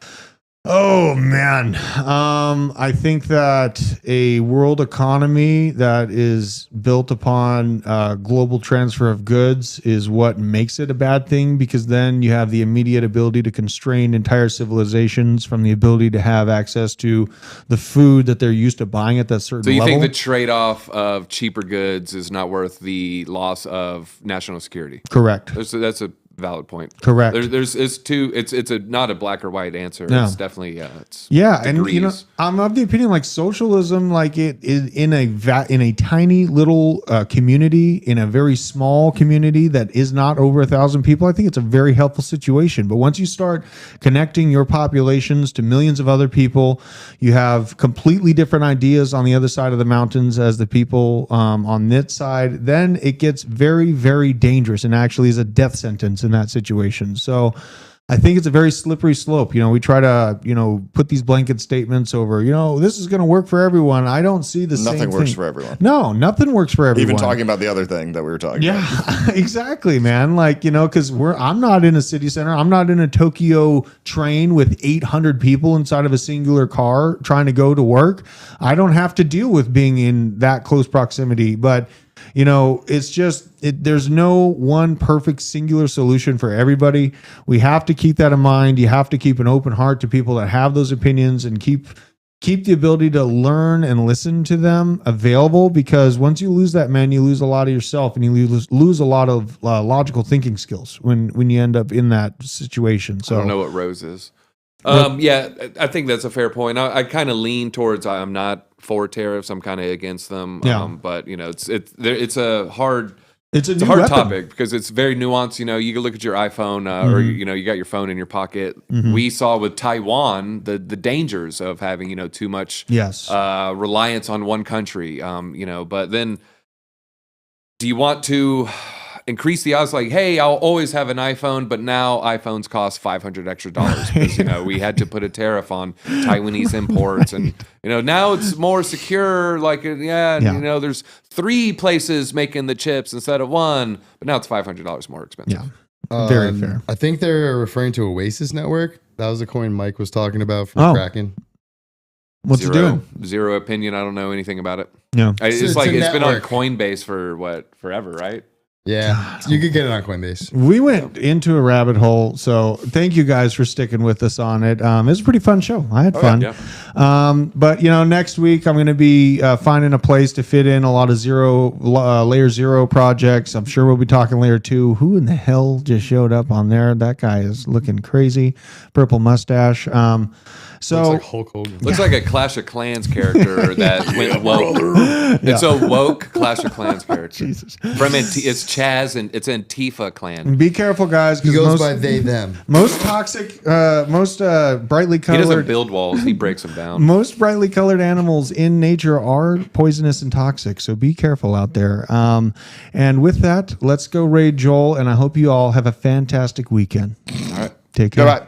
Oh man, I think that a world economy that is built upon global transfer of goods is what makes it a bad thing, because then you have the immediate ability to constrain entire civilizations from the ability to have access to the food that they're used to buying at that certain level. So you level. think the trade-off of cheaper goods is not worth the loss of national security? Correct. That's a valid point. Correct. It's not a black or white answer. No. It's definitely it's yeah, degrees. and I'm of the opinion like socialism, like it is in a tiny little community, in a very small community that is not over 1,000 people. I think it's a very helpful situation. But once you start connecting your populations to millions of other people, you have completely different ideas on the other side of the mountains as the people on this side. Then it gets very, very dangerous, and actually is a death sentence in that situation. So I think it's a very slippery slope. We try to, put these blanket statements over, this is going to work for everyone. I don't see the same thing. Nothing works for everyone. No, nothing works for everyone. Even talking about the other thing that we were talking about. Yeah, exactly, man. Like, because I'm not in a city center. I'm not in a Tokyo train with 800 people inside of a singular car trying to go to work. I don't have to deal with being in that close proximity. But it's just there's no one perfect singular solution for everybody. We have to keep that in mind. You have to keep an open heart to people that have those opinions, and keep the ability to learn and listen to them available, because once you lose that, man, you lose a lot of yourself, and you lose a lot of logical thinking skills when you end up in that situation. So I don't know what Rose is. Yeah, I think that's a fair point. I kind of lean towards I'm not for tariffs. I'm kind of against them. Yeah. But it's a hard. It's a hard weapon. topic because it's very nuanced. You can look at your iPhone or you got your phone in your pocket. Mm-hmm. We saw with Taiwan the dangers of having too much reliance on one country. But then do you want to increase the odds? Like, hey, I'll always have an iPhone, but now iPhones cost $500 extra because we had to put a tariff on Taiwanese imports, and now it's more secure. Like, there's 3 places making the chips instead of 1, but now it's $500 more expensive. Yeah, very fair. I think they're referring to Oasis Network. That was the coin Mike was talking about from Kraken. What's it doing? Zero opinion. I don't know anything about it. Yeah, it's been on Coinbase for forever, right? Yeah, you could get it on Coinbase. We went into a rabbit hole, so thank you guys for sticking with us on it. It was a pretty fun show. I had fun. Yeah. But next week I'm going to be finding a place to fit in a lot of layer 0 projects. I'm sure we'll be talking layer 2. Who in the hell just showed up on there? That guy is looking crazy. Purple mustache. So looks like Hulk Hogan. Looks like a Clash of Clans character that went woke. It's a woke Clash of Clans character. Jesus. It's Chaz, and it's Antifa clan. Be careful, guys. He goes by they, them. Most toxic, most brightly colored. He doesn't build walls. He breaks them down. Most brightly colored animals in nature are poisonous and toxic. So be careful out there. And with that, let's go raid Joel. And I hope you all have a fantastic weekend. All right. Take care. Bye-bye.